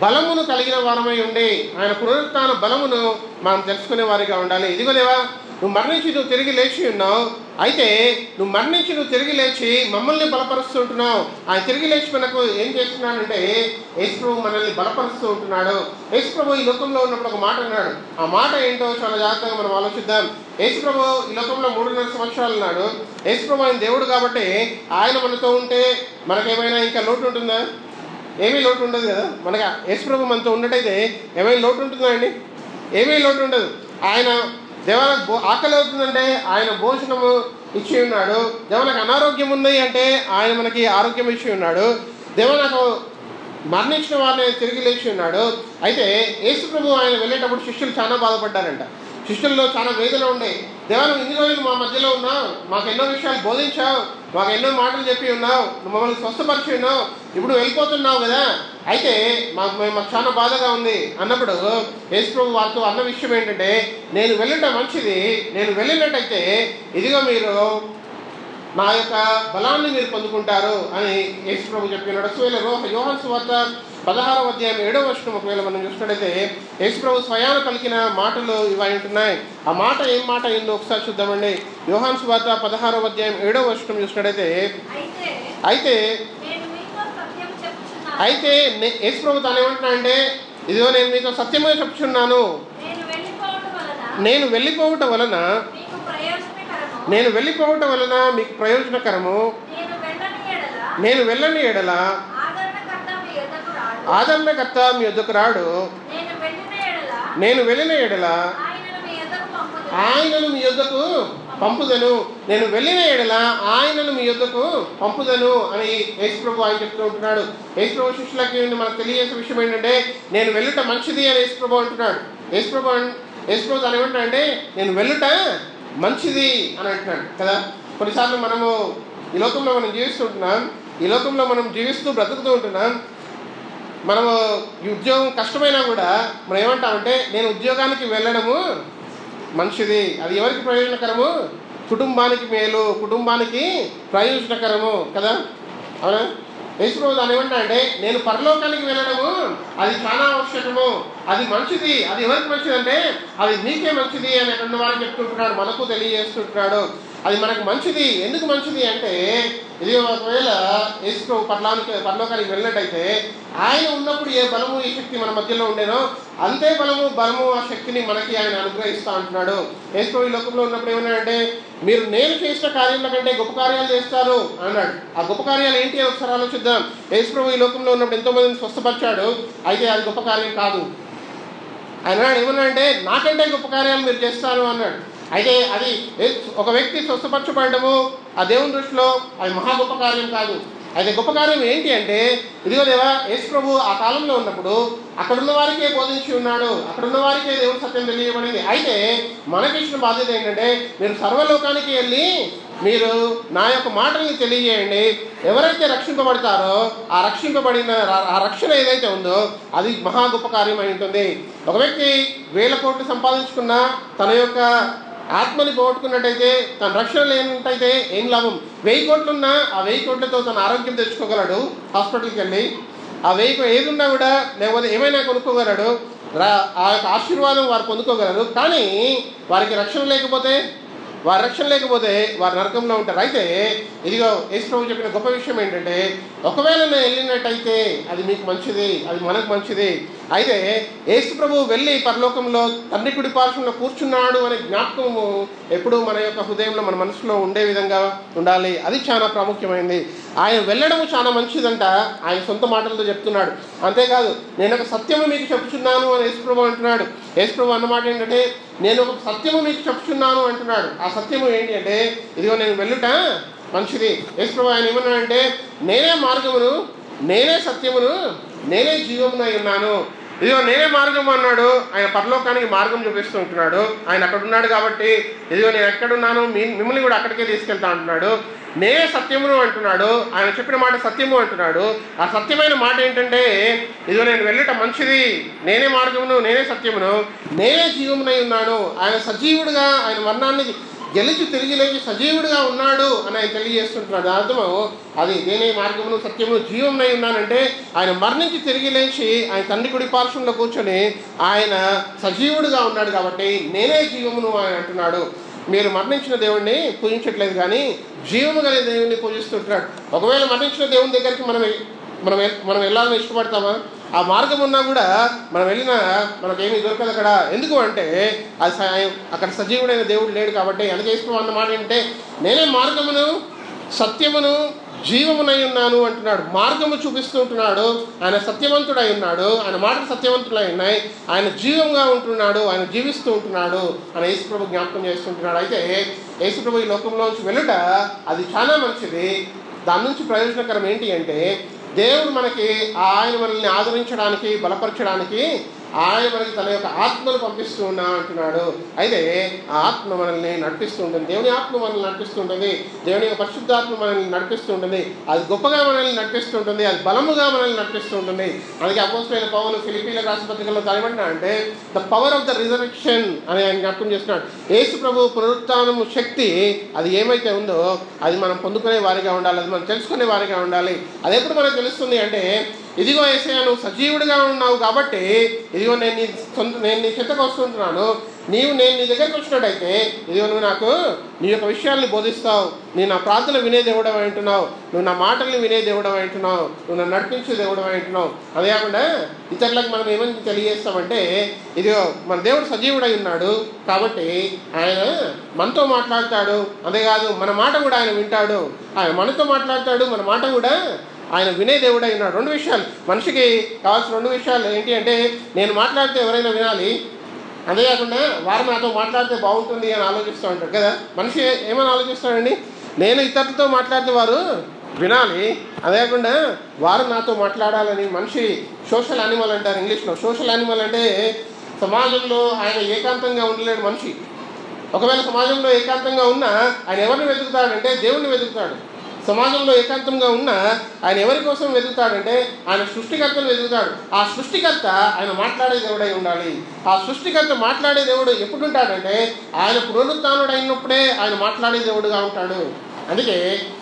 బలమును కలిగిన వారమై ఉండి, ఆయన పునరుత్థాన బలమును మనం తెలుసుకునే వారిగా ఉండాలి. ఇదిగో దేవా నువ్వు మరణించి నువ్వు తిరిగి లేచి ఉన్నావు, అయితే నువ్వు మరణించి నువ్వు తిరిగి లేచి మమ్మల్ని బలపరుస్తూ ఉంటున్నావు. ఆయన తిరిగి లేచి మనకు ఏం చేస్తున్నాడంటే యేసు ప్రభు మనల్ని బలపరుస్తూ ఉంటున్నాడు. యేసు ప్రభు ఈ లోకంలో ఉన్నప్పుడు ఒక మాట అన్నాడు. ఆ మాట ఏంటో చాలా జాగ్రత్తగా మనం ఆలోచిద్దాం. యేసు ప్రభు ఈ లోకంలో 3.5 సంవత్సరాలు ఉన్నాడు. యేసు ప్రభు ఆయన దేవుడు కాబట్టి ఆయన మనతో ఉంటే మనకేమైనా ఇంకా లోటు ఉంటుందా? ఏమీ లోటు ఉండదు కదా. మనకి యేసు ప్రభు మనతో ఉన్నట్టయితే ఏమైనా లోటు ఉంటుందా అండి? ఏమీ లోటు ఉండదు. ఆయన దేవాలకు ఆకలి అవుతుందంటే ఆయన భోజనము ఇచ్చి ఉన్నాడు. దేవాలకు అనారోగ్యం ఉంది అంటే ఆయన మనకి ఆరోగ్యం ఇచ్చి ఉన్నాడు. దేవ నాకు మరణించిన వారిని తిరిగి లేచి ఉన్నాడు. అయితే యేసు ప్రభు ఆయన వెళ్ళేటప్పుడు శిష్యులు చాలా బాధపడ్డారంట. శిష్యుల్లో చాలా వేదన ఉండే. దేవా నువ్వు ఇన్ని రోజులు మా మధ్యలో ఉన్నావు, మాకు ఎన్నో విషయాలు బోధించావు, మాకు ఎన్నో మాటలు చెప్పి ఉన్నావు, నువ్వు మమ్మల్ని స్వస్థపరిచి ఉన్నావు, ఇప్పుడు వెళ్ళిపోతున్నావు కదా, అయితే మాకు చాలా బాధగా ఉంది అన్నప్పుడు యేసు ప్రభు వారితో అన్న విషయం ఏంటంటే, నేను వెళ్ళటం మంచిది, నేను వెళ్ళినట్టయితే ఇదిగో మీరు నా యొక్క బలాన్ని మీరు పొందుకుంటారు అని యేసు ప్రభు చెప్పినాడు. యోహాను సువార్త 16వ అధ్యాయం 7వ వచనం ఒకవేళ మనం చూసినట్టయితే యేసు ప్రభు స్వయాన పలికిన మాటలు ఇవి ఉంటున్నాయి. ఆ మాట ఏం మాట అయిందో ఒకసారి చూద్దామండి. యోహాను సువార్త 16వ అధ్యాయం 7వ వచనం చూసినట్టయితే, అయితే యేసు ప్రభు తాను ఏమంటున్నాడంటే, ఇదిగో నేను మీతో సత్యమే చెప్పుచున్నాను, నేను వెళ్ళిపోవటం వలన మీకు ప్రయోజనకరము, నేను వెళ్ళని ఎడల ఆదరణకర్త మీ యొద్దకు రాడు, నేను వెళ్ళిన ఎడల ఆయనను మీ యొద్దకు పంపుదను, నేను వెళ్ళిన ఎడల ఆయనను మీ యొద్దకు పంపుదను అని యేసు ప్రభు ఆయన చెప్తూ ఉంటున్నాడు. యేసు ప్రభు శిష్యులకి మనకు తెలియజేసే విషయం ఏంటంటే, నేను వెళ్ళుట మంచిది అని యేసు ప్రభు అంటున్నాడు. యేసు ప్రభు తను ఏమంటాడంటే నేను వెళ్ళుట మంచిది అని అంటున్నాడు కదా. కొన్నిసార్లు మనము ఈ లోకంలో మనం జీవిస్తుంటున్నాం, ఈ లోకంలో మనం జీవిస్తూ బ్రతుకుతూ ఉంటున్నాం. మనము ఈ ఉద్యోగం కష్టమైనా కూడా మనం ఏమంటామంటే నేను ఉద్యోగానికి వెళ్ళడము మంచిది, అది ఎవరికి ప్రయోజనకరము? కుటుంబానికి మేలు, కుటుంబానికి ప్రయోజనకరము కదా. అవునా? యేసు ప్రభు దాన్ని ఏమంటాడంటే నేను పరలోకానికి వెళ్ళడము అది చాలా అవసరము, అది మంచిది. అది ఎవరికి మంచిది అంటే అది నీకే మంచిది అని అక్కడ వారికి చెప్తుంటున్నాడు, మనకు తెలియజేస్తుంటున్నాడు. అది మనకు మంచిది. ఎందుకు మంచిది అంటే ఇది ఒకవేళ యేసు ప్రభు పరలోకానికి వెళ్ళినట్టయితే ఆయన ఉన్నప్పుడు ఏ బలము ఈ శక్తి మన మధ్యలో ఉండేనో అంతే బలము ఆ శక్తిని మనకి ఆయన అనుగ్రహిస్తూ అంటున్నాడు. యేసు ప్రభు ఈ లోకంలో ఉన్నప్పుడు ఏమన్నాడంటే మీరు నేను చేసిన కార్యాల కంటే గొప్ప కార్యాలు చేస్తారు అన్నాడు. ఆ గొప్ప కార్యాలు ఏంటి అని ఒకసారి ఆలోచిద్దాం. యేసు ప్రభు ఈ లోకంలో ఉన్నప్పుడు ఎంతో మందిని స్వస్థపరిచాడు, అయితే అది గొప్ప కార్యం కాదు. ఆయన ఏమన్నాడంటే నాకంటే గొప్ప కార్యాలు మీరు చేస్తారు అన్నాడు. అయితే అది ఒక వ్యక్తి స్వస్థపరచబడము ఆ దేవుని దృష్టిలో అది మహా గొప్ప కార్యం కాదు. అయితే గొప్ప కార్యం ఏంటి అంటే, ఇదిగో దేవా యేసు ప్రభు ఆ కాలంలో ఉన్నప్పుడు అక్కడున్న వారికే బోధించి ఉన్నాడు, అక్కడున్న వారికే దేవుని సత్యం తెలియబడింది. అయితే మనకిచ్చిన బాధ్యత ఏంటంటే, మీరు సర్వలోకానికి వెళ్ళి మీరు నా యొక్క మాటల్ని తెలియజేయండి. ఎవరైతే రక్షింపబడతారో ఆ రక్షింపబడిన ఆ రక్షణ ఏదైతే ఉందో అది మహా గొప్ప కార్యం అయి ఉంటుంది. ఒక వ్యక్తి 1000 కోట్లు సంపాదించుకున్న తన యొక్క ఆత్మని పోగొట్టుకున్నట్టయితే, తన రక్షణ లేనట్టయితే ఏం లాభం? 1000 కోట్లున్నా ఆ 1000 కోట్లతో తన ఆరోగ్యం తెచ్చుకోగలడు, హాస్పిటల్కి వెళ్ళి ఆ 1000 ఏది ఉన్నా కూడా, లేకపోతే ఏమైనా కొనుక్కోగలడు, ఆ యొక్క ఆశీర్వాదం వారు పొందుకోగలరు. కానీ వారికి రక్షణ లేకపోతే వారు నరకంలో ఉంటారు. అయితే ఇదిగో యేసు ప్రభు చెప్పిన గొప్ప విషయం ఏంటంటే, ఒకవేళ నేను వెళ్ళినట్టయితే అది మీకు మంచిది, అది మనకు మంచిది. అయితే యేసు ప్రభు వెళ్ళి పరలోకంలో తండ్రి కుడి పార్శ్వంలో కూర్చున్నాడు అనే జ్ఞాపకము ఎప్పుడూ మన యొక్క హృదయంలో, మన మనసులో ఉండే విధంగా ఉండాలి. అది చాలా ప్రాముఖ్యమైనది. ఆయన వెళ్ళడము చాలా మంచిదంట, ఆయన సొంత మాటలతో చెప్తున్నాడు. అంతేకాదు, నేను ఒక సత్యము మీకు చెప్పుచున్నాను అని యేసు ప్రభు అంటున్నాడు. యేసు ప్రభు అన్నమాట ఏంటంటే, నేను ఒక సత్యము మీకు చెప్పుచున్నాను అంటున్నాడు. ఆ సత్యము ఏంటి అంటే, ఇదిగో నేను వెళ్ళుట మంచిది. యేసు ప్రభు ఆయన ఏమన్నాడంటే, నేనే మార్గమును, నేనే సత్యమును, నేనే జీవమునై ఉన్నాను. ఇదిగో నేనే మార్గం అన్నాడు. ఆయన పరలోకానికి మార్గం చూపిస్తూ ఉంటున్నాడు. ఆయన అక్కడ ఉన్నాడు కాబట్టి, ఇదిగో నేను ఎక్కడున్నాను మిమ్మల్ని కూడా అక్కడికే తీసుకెళ్తా అంటున్నాడు. నేనే సత్యమును అంటున్నాడు. ఆయన చెప్పిన మాట సత్యము అంటున్నాడు. ఆ సత్యమైన మాట ఏంటంటే, ఇదిగో నేను వెళ్ళట మంచిది, నేనే మార్గమును, నేనే సత్యమును, నేనే జీవమునై ఉన్నాను. ఆయన సజీవుడుగా, ఆయన మరణాన్ని గెలిచి తిరిగి లేచి సజీవుడిగా ఉన్నాడు అని ఆయన తెలియజేస్తుంటున్నాడు. అర్థము అది, నేనే మార్గమును, సత్యమును, జీవమునై ఉన్నానంటే ఆయన మరణించి తిరిగి లేచి ఆయన తండ్రి కుడి పార్శ్వంలో కూర్చొని ఆయన సజీవుడిగా ఉన్నాడు కాబట్టి నేనే జీవమును అని అంటున్నాడు. మీరు మరణించిన దేవుణ్ణి పూజించట్లేదు, కానీ జీవము కలిగిన దేవుణ్ణి పూజిస్తుంటున్నాడు. ఒకవేళ మరణించిన దేవుని దగ్గరికి మనం వెళ్ళాలని ఇష్టపడతామా? ఆ మార్గం ఉన్నా కూడా మనం వెళ్ళినా మనకేమీ దొరకదు అక్కడ. ఎందుకు అంటే అది అక్కడ సజీవుడైన దేవుడు లేడు కాబట్టి. అనుచేసుకో అన్న మాట ఏంటంటే, నేనే మార్గమును, సత్యమును, జీవమునై ఉన్నాను అంటున్నాడు. మార్గము చూపిస్తూ ఉంటున్నాడు. ఆయన సత్యవంతుడై ఉన్నాడు, ఆయన మాటలు సత్యవంతుడై ఉన్నాయి, ఆయన జీవంగా ఉంటున్నాడు, ఆయన జీవిస్తూ ఉంటున్నాడు అని యేసుప్రభు జ్ఞాపకం చేస్తుంటున్నాడు. అయితే యేసుప్రభు ఈ లోకంలోంచి వెళ్ళుట అది చాలా మంచిది. దాని నుంచి ప్రయోజనకరం ఏంటి అంటే, దేవుడు ఆయన మనల్ని ఆదరించడానికి, బలపరచడానికి ఆయన మనకి తన యొక్క ఆత్మను పంపిస్తూ ఉన్నా అంటున్నాడు. అయితే ఆ ఆత్మ మనల్ని నడిపిస్తూ ఉంటుంది. దేవుని ఆత్మ మనల్ని నడిపిస్తూ ఉంటుంది. దేవుని యొక్క పరిశుద్ధాత్మ మనల్ని నడిపిస్తూ ఉంటుంది. అది గొప్పగా మనల్ని నడిపిస్తూ ఉంటుంది. అది బలముగా మనల్ని నడిపిస్తూ ఉంటుంది. అందుకే అపోస్తలుడైన పౌలు ఫిలిప్పీయులకు రాసిన పత్రికలో ఏమంటున్నా అంటే, the power of the resurrection అని ఆయన జ్ఞాపకం చేస్తున్నాడు. యేసు ప్రభు పునరుత్థానము శక్తి అది ఏమైతే ఉందో అది మనం పొందుకునే వారిగా ఉండాలి, అది మనం తెలుసుకునే వారిగా ఉండాలి. అది ఎప్పుడు మనకు తెలుస్తుంది అంటే, ఇదిగో యేసయ్య నువ్వు సజీవుడిగా ఉన్నావు కాబట్టి, ఇదిగో నేను నీ చెత్తకు వస్తుంటున్నాను, నేను నీ దగ్గరికి వచ్చినట్టయితే ఇదిగో నువ్వు నాకు నీ యొక్క విషయాల్ని బోధిస్తావు, నేను నా ప్రార్థన వినే దేవుడు అంటున్నావు, నువ్వు నా మాటల్ని వినే దేవుడు అంటున్నావు, నువ్వు నన్ను నడిపించే దేవుడు అంటున్నావు. అదే కాకుండా ఇతరులకు మనం ఏమని తెలియజేస్తామంటే, ఇదిగో మన దేవుడు సజీవుడై ఉన్నాడు కాబట్టి ఆయన మనతో మాట్లాడతాడు. అంతేకాదు మన మాట కూడా ఆయన వింటాడు. ఆయన మనతో మాట్లాడతాడు, మన మాట కూడా ఆయన వినే దేవుడై ఉన్నాడు. 2 విషయాలు మనిషికి కావాల్సిన 2 విషయాలు ఏంటి అంటే, నేను మాట్లాడితే ఎవరైనా వినాలి, అంతేకాకుండా వారు నాతో మాట్లాడితే బాగుంటుంది అని ఆలోచిస్తూ ఉంటాడు కదా. మనిషి ఏమని ఆలోచిస్తాడండి? నేను ఇతరులతో మాట్లాడితే వారు వినాలి, అదే కాకుండా వారు నాతో మాట్లాడాలని. మనిషి సోషల్ యానిమల్ అంటారు ఇంగ్లీష్లో. సోషల్ యానిమల్ అంటే సమాజంలో ఆయన ఏకాంతంగా ఉండలేడు మనిషి. ఒకవేళ సమాజంలో ఏకాంతంగా ఉన్నా ఆయన ఎవరిని వెతుకుతాడంటే దేవుణ్ణి వెతుకుతాడు. సమాజంలో ఏకాంతంగా ఉన్న ఆయన ఎవరి కోసం వెతుకుతాడంటే ఆయన సృష్టికర్తను వెతుకుతాడు. ఆ సృష్టికర్త ఆయన మాట్లాడే దేవుడై ఉండాలి. ఆ సృష్టికర్త మాట్లాడే దేవుడు ఎప్పుడు ఉంటాడంటే ఆయన పునరుత్థానుడు అయినప్పుడే ఆయన మాట్లాడే దేవుడుగా ఉంటాడు. అందుకే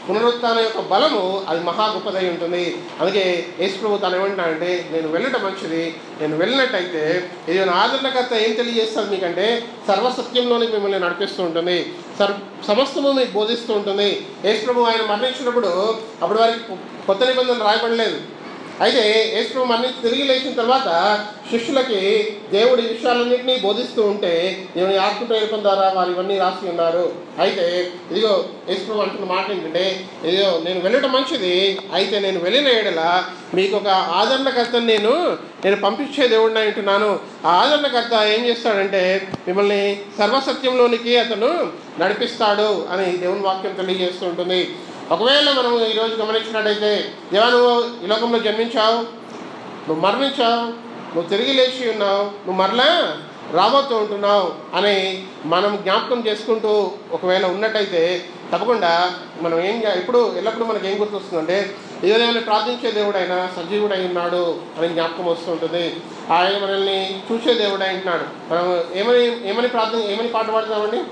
పునరుత్థానం యొక్క బలము అది మహా గొప్పదై ఉంటుంది. అందుకే యేసు ప్రభు తను ఏమంటాడంటే, నేను వెళ్ళటం మంచిది, నేను వెళ్ళినట్టయితే ఇది నా ఆదరణకర్త ఏం తెలియజేస్తుంది మీకంటే, సర్వసత్యంలోనికి మిమ్మల్ని నడిపిస్తూ ఉంటుంది, సమస్తము మీకు బోధిస్తూ ఉంటుంది. యేసు ప్రభు ఆయన మరణించినప్పుడు అప్పటి వారికి కొత్త నిబంధన రాయబడలేదు. అయితే యేసు ప్రభు మరణించి తిరిగి లేచిన తర్వాత శిష్యులకి దేవుడి విషయాలన్నింటినీ బోధిస్తూ ఉంటే దేవుని ఆత్మ ప్రేరణ ద్వారా వారు ఇవన్నీ రాసి ఉన్నారు. అయితే ఇదిగో యేసు ప్రభు అంటున్న మాట ఏంటంటే, ఇదిగో నేను వెళ్ళటం మంచిది, అయితే నేను వెళ్ళిన ఎడల మీకు ఒక ఆదరణకర్తను నేను పంపించే దేవుడిని అంటున్నాను. ఆ ఆదరణకర్త ఏం చేస్తాడంటే మిమ్మల్ని సర్వసత్యంలోనికి అతను నడిపిస్తాడు అని దేవుని వాక్యం తెలియజేస్తూ ఉంటుంది. ఒకవేళ మనం ఈరోజు గమనించినట్టయితే, దేవా నువ్వు ఈ లోకంలో జన్మించావు, నువ్వు మరణించావు, నువ్వు తిరిగి లేచి ఉన్నావు, నువ్వు మరలా రాబోతూ ఉంటున్నావు అని మనం జ్ఞాపకం చేసుకుంటూ ఒకవేళ ఉన్నట్టయితే తప్పకుండా మనం ఎల్లప్పుడూ మనకి ఏం గుర్తొస్తుందంటే, ఏదైనా ప్రార్థించే దేవుడైనా సజీవుడై ఉన్నాడు అని జ్ఞాపకం వస్తూ ఉంటుంది. ఆయన మనల్ని చూసే దేవుడై ఉంటున్నాడు. మనం ఏమని పాట పాడుతామండి?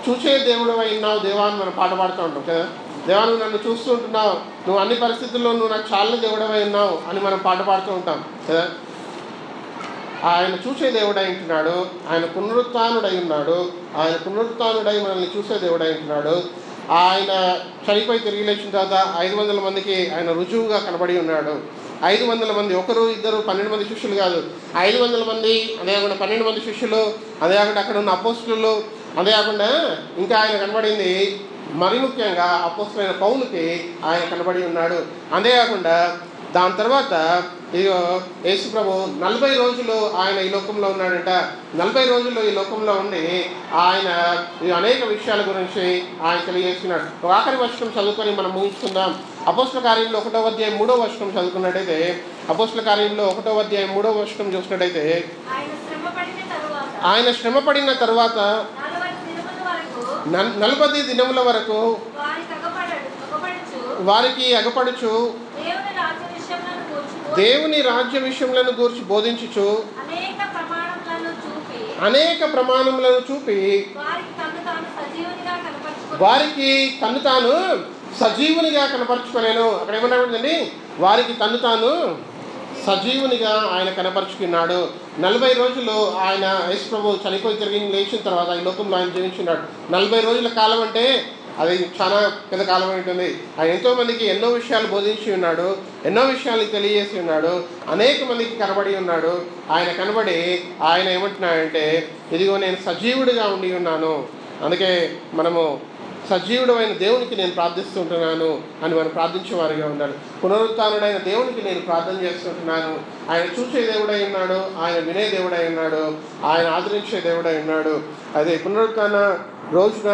చూసే దేవుడు అయి ఉన్నావు దేవా అని మనం పాట పాడుతూ ఉంటాం కదా. దేవా నువ్వు నన్ను చూస్తూ ఉంటున్నావు, నువ్వు అన్ని పరిస్థితుల్లో నువ్వు నాకు చాలా దేవుడవై ఉన్నావు అని మనం పాట పాడుతూ ఉంటాం కదా. ఆయన చూసే దేవుడై ఉంటున్నాడు, ఆయన పునరుత్థానుడై ఉన్నాడు. ఆయన పునరుత్థానుడై మనల్ని చూసే దేవుడై ఉంటున్నాడు. ఆయన చనిపోయి తిరిగి లేచిన తర్వాత 500 మందికి ఆయన రుజువుగా కనబడి ఉన్నాడు. 500 మంది, ఒకరు ఇద్దరు 12 మంది శిష్యులు కాదు, 500 మంది, అదే కాకుండా 12 మంది శిష్యులు, అదే కాకుండా అక్కడ ఉన్న అపోస్తులు, అదే కాకుండా ఇంకా ఆయన కనబడింది మరి ముఖ్యంగా అపోస్తలుడైన పౌలుకి ఆయన కనబడి ఉన్నాడు. అంతేకాకుండా దాని తర్వాత ఇదిగో యేసు ప్రభు 40 రోజులు ఆయన ఈ లోకంలో ఉన్నాడంట. 40 రోజులు ఈ లోకంలో ఉండి ఆయన అనేక విషయాల గురించి ఆయన తెలియజేస్తున్నాడు. ఆఖరి వచనం చదువుకొని మనం ముగించుకుందాం. అపోస్తల కార్యంలో 1వ అధ్యాయం 3వ వచనం చదువుకున్నట్టయితే, అపోస్తల కార్యంలో 1వ అధ్యాయం 3వ వచనం చూసినట్టయితే, ఆయన శ్రమపడిన తరువాత 40 దినముల వరకు వారికి అగపడుచు దేవుని రాజ్య విషయములను గూర్చి బోధించుచు అనేక ప్రమాణములను చూపి వారికి తను తాను సజీవునిగా కనపరుచుకునేను. అక్కడ ఏమన్నాడండి? వారికి తను తాను సజీవునిగా ఆయన కనపరుచుకున్నాడు. 40 రోజులు ఆయన యేసు ప్రభు చనిపోయి తిరిగి లేచిన తర్వాత ఈ లోకంలో ఆయన జీవించున్నాడు. 40 రోజుల కాలం అంటే అది చాలా పెద్ద కాలం ఉంటుంది. ఆయన ఎంతోమందికి ఎన్నో విషయాలు బోధించి ఉన్నాడు, ఎన్నో విషయాలు తెలియజేసి ఉన్నాడు, అనేక మందికి కనబడి ఉన్నాడు. ఆయన కనబడి ఆయన ఏమంటున్నాడంటే, ఇదిగో నేను సజీవుడిగా ఉండి ఉన్నాను, అందుకే మనము సజీవుడైన దేవునికి నేను ప్రార్థిస్తుంటున్నాను అని మనం ప్రార్థించేవారిగా ఉండాలి. పునరుత్థానుడైన దేవునికి నేను ప్రార్థన చేస్తుంటున్నాను. ఆయన చూసే దేవుడై ఉన్నాడు, ఆయన వినే దేవుడై ఉన్నాడు, ఆయన ఆదరించే దేవుడై ఉన్నాడు. అదే పునరుత్థాన రోజున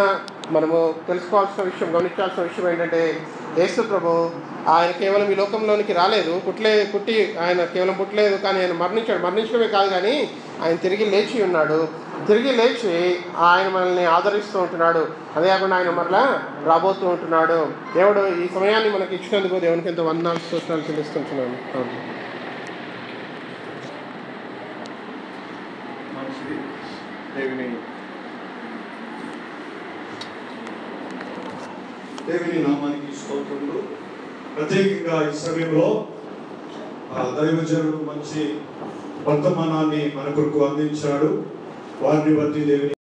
మనము తెలుసుకోవాల్సిన విషయం, గమనించాల్సిన విషయం ఏంటంటే, యేసు ప్రభు ఆయన కేవలం ఈ లోకంలోనికి రాలేదు, పుట్టి ఆయన కేవలం పుట్టలేదు, కానీ ఆయన మరణించడమే కాదు, కానీ ఆయన తిరిగి లేచి ఉన్నాడు. తిరిగి లేచి ఆయన మనల్ని ఆదరిస్తూ ఉంటున్నాడు. అదే కాకుండా ఆయన మరలా రాబోతూ ఉంటున్నాడు. దేవుడు ఈ సమయాన్ని మనకి ఇచ్చినందుకు దేవునికి ఎంతో వందనాలు స్తోత్రాలు చెల్లిస్తుంటున్నాను. దేవుని నామానికి స్తోత్రములు. ప్రత్యేకంగా ఈ సమయంలో దైవజనుడు మంచి వర్తమానాన్ని మన కొరకు అందించాడు. వారిని బట్టి దేవుని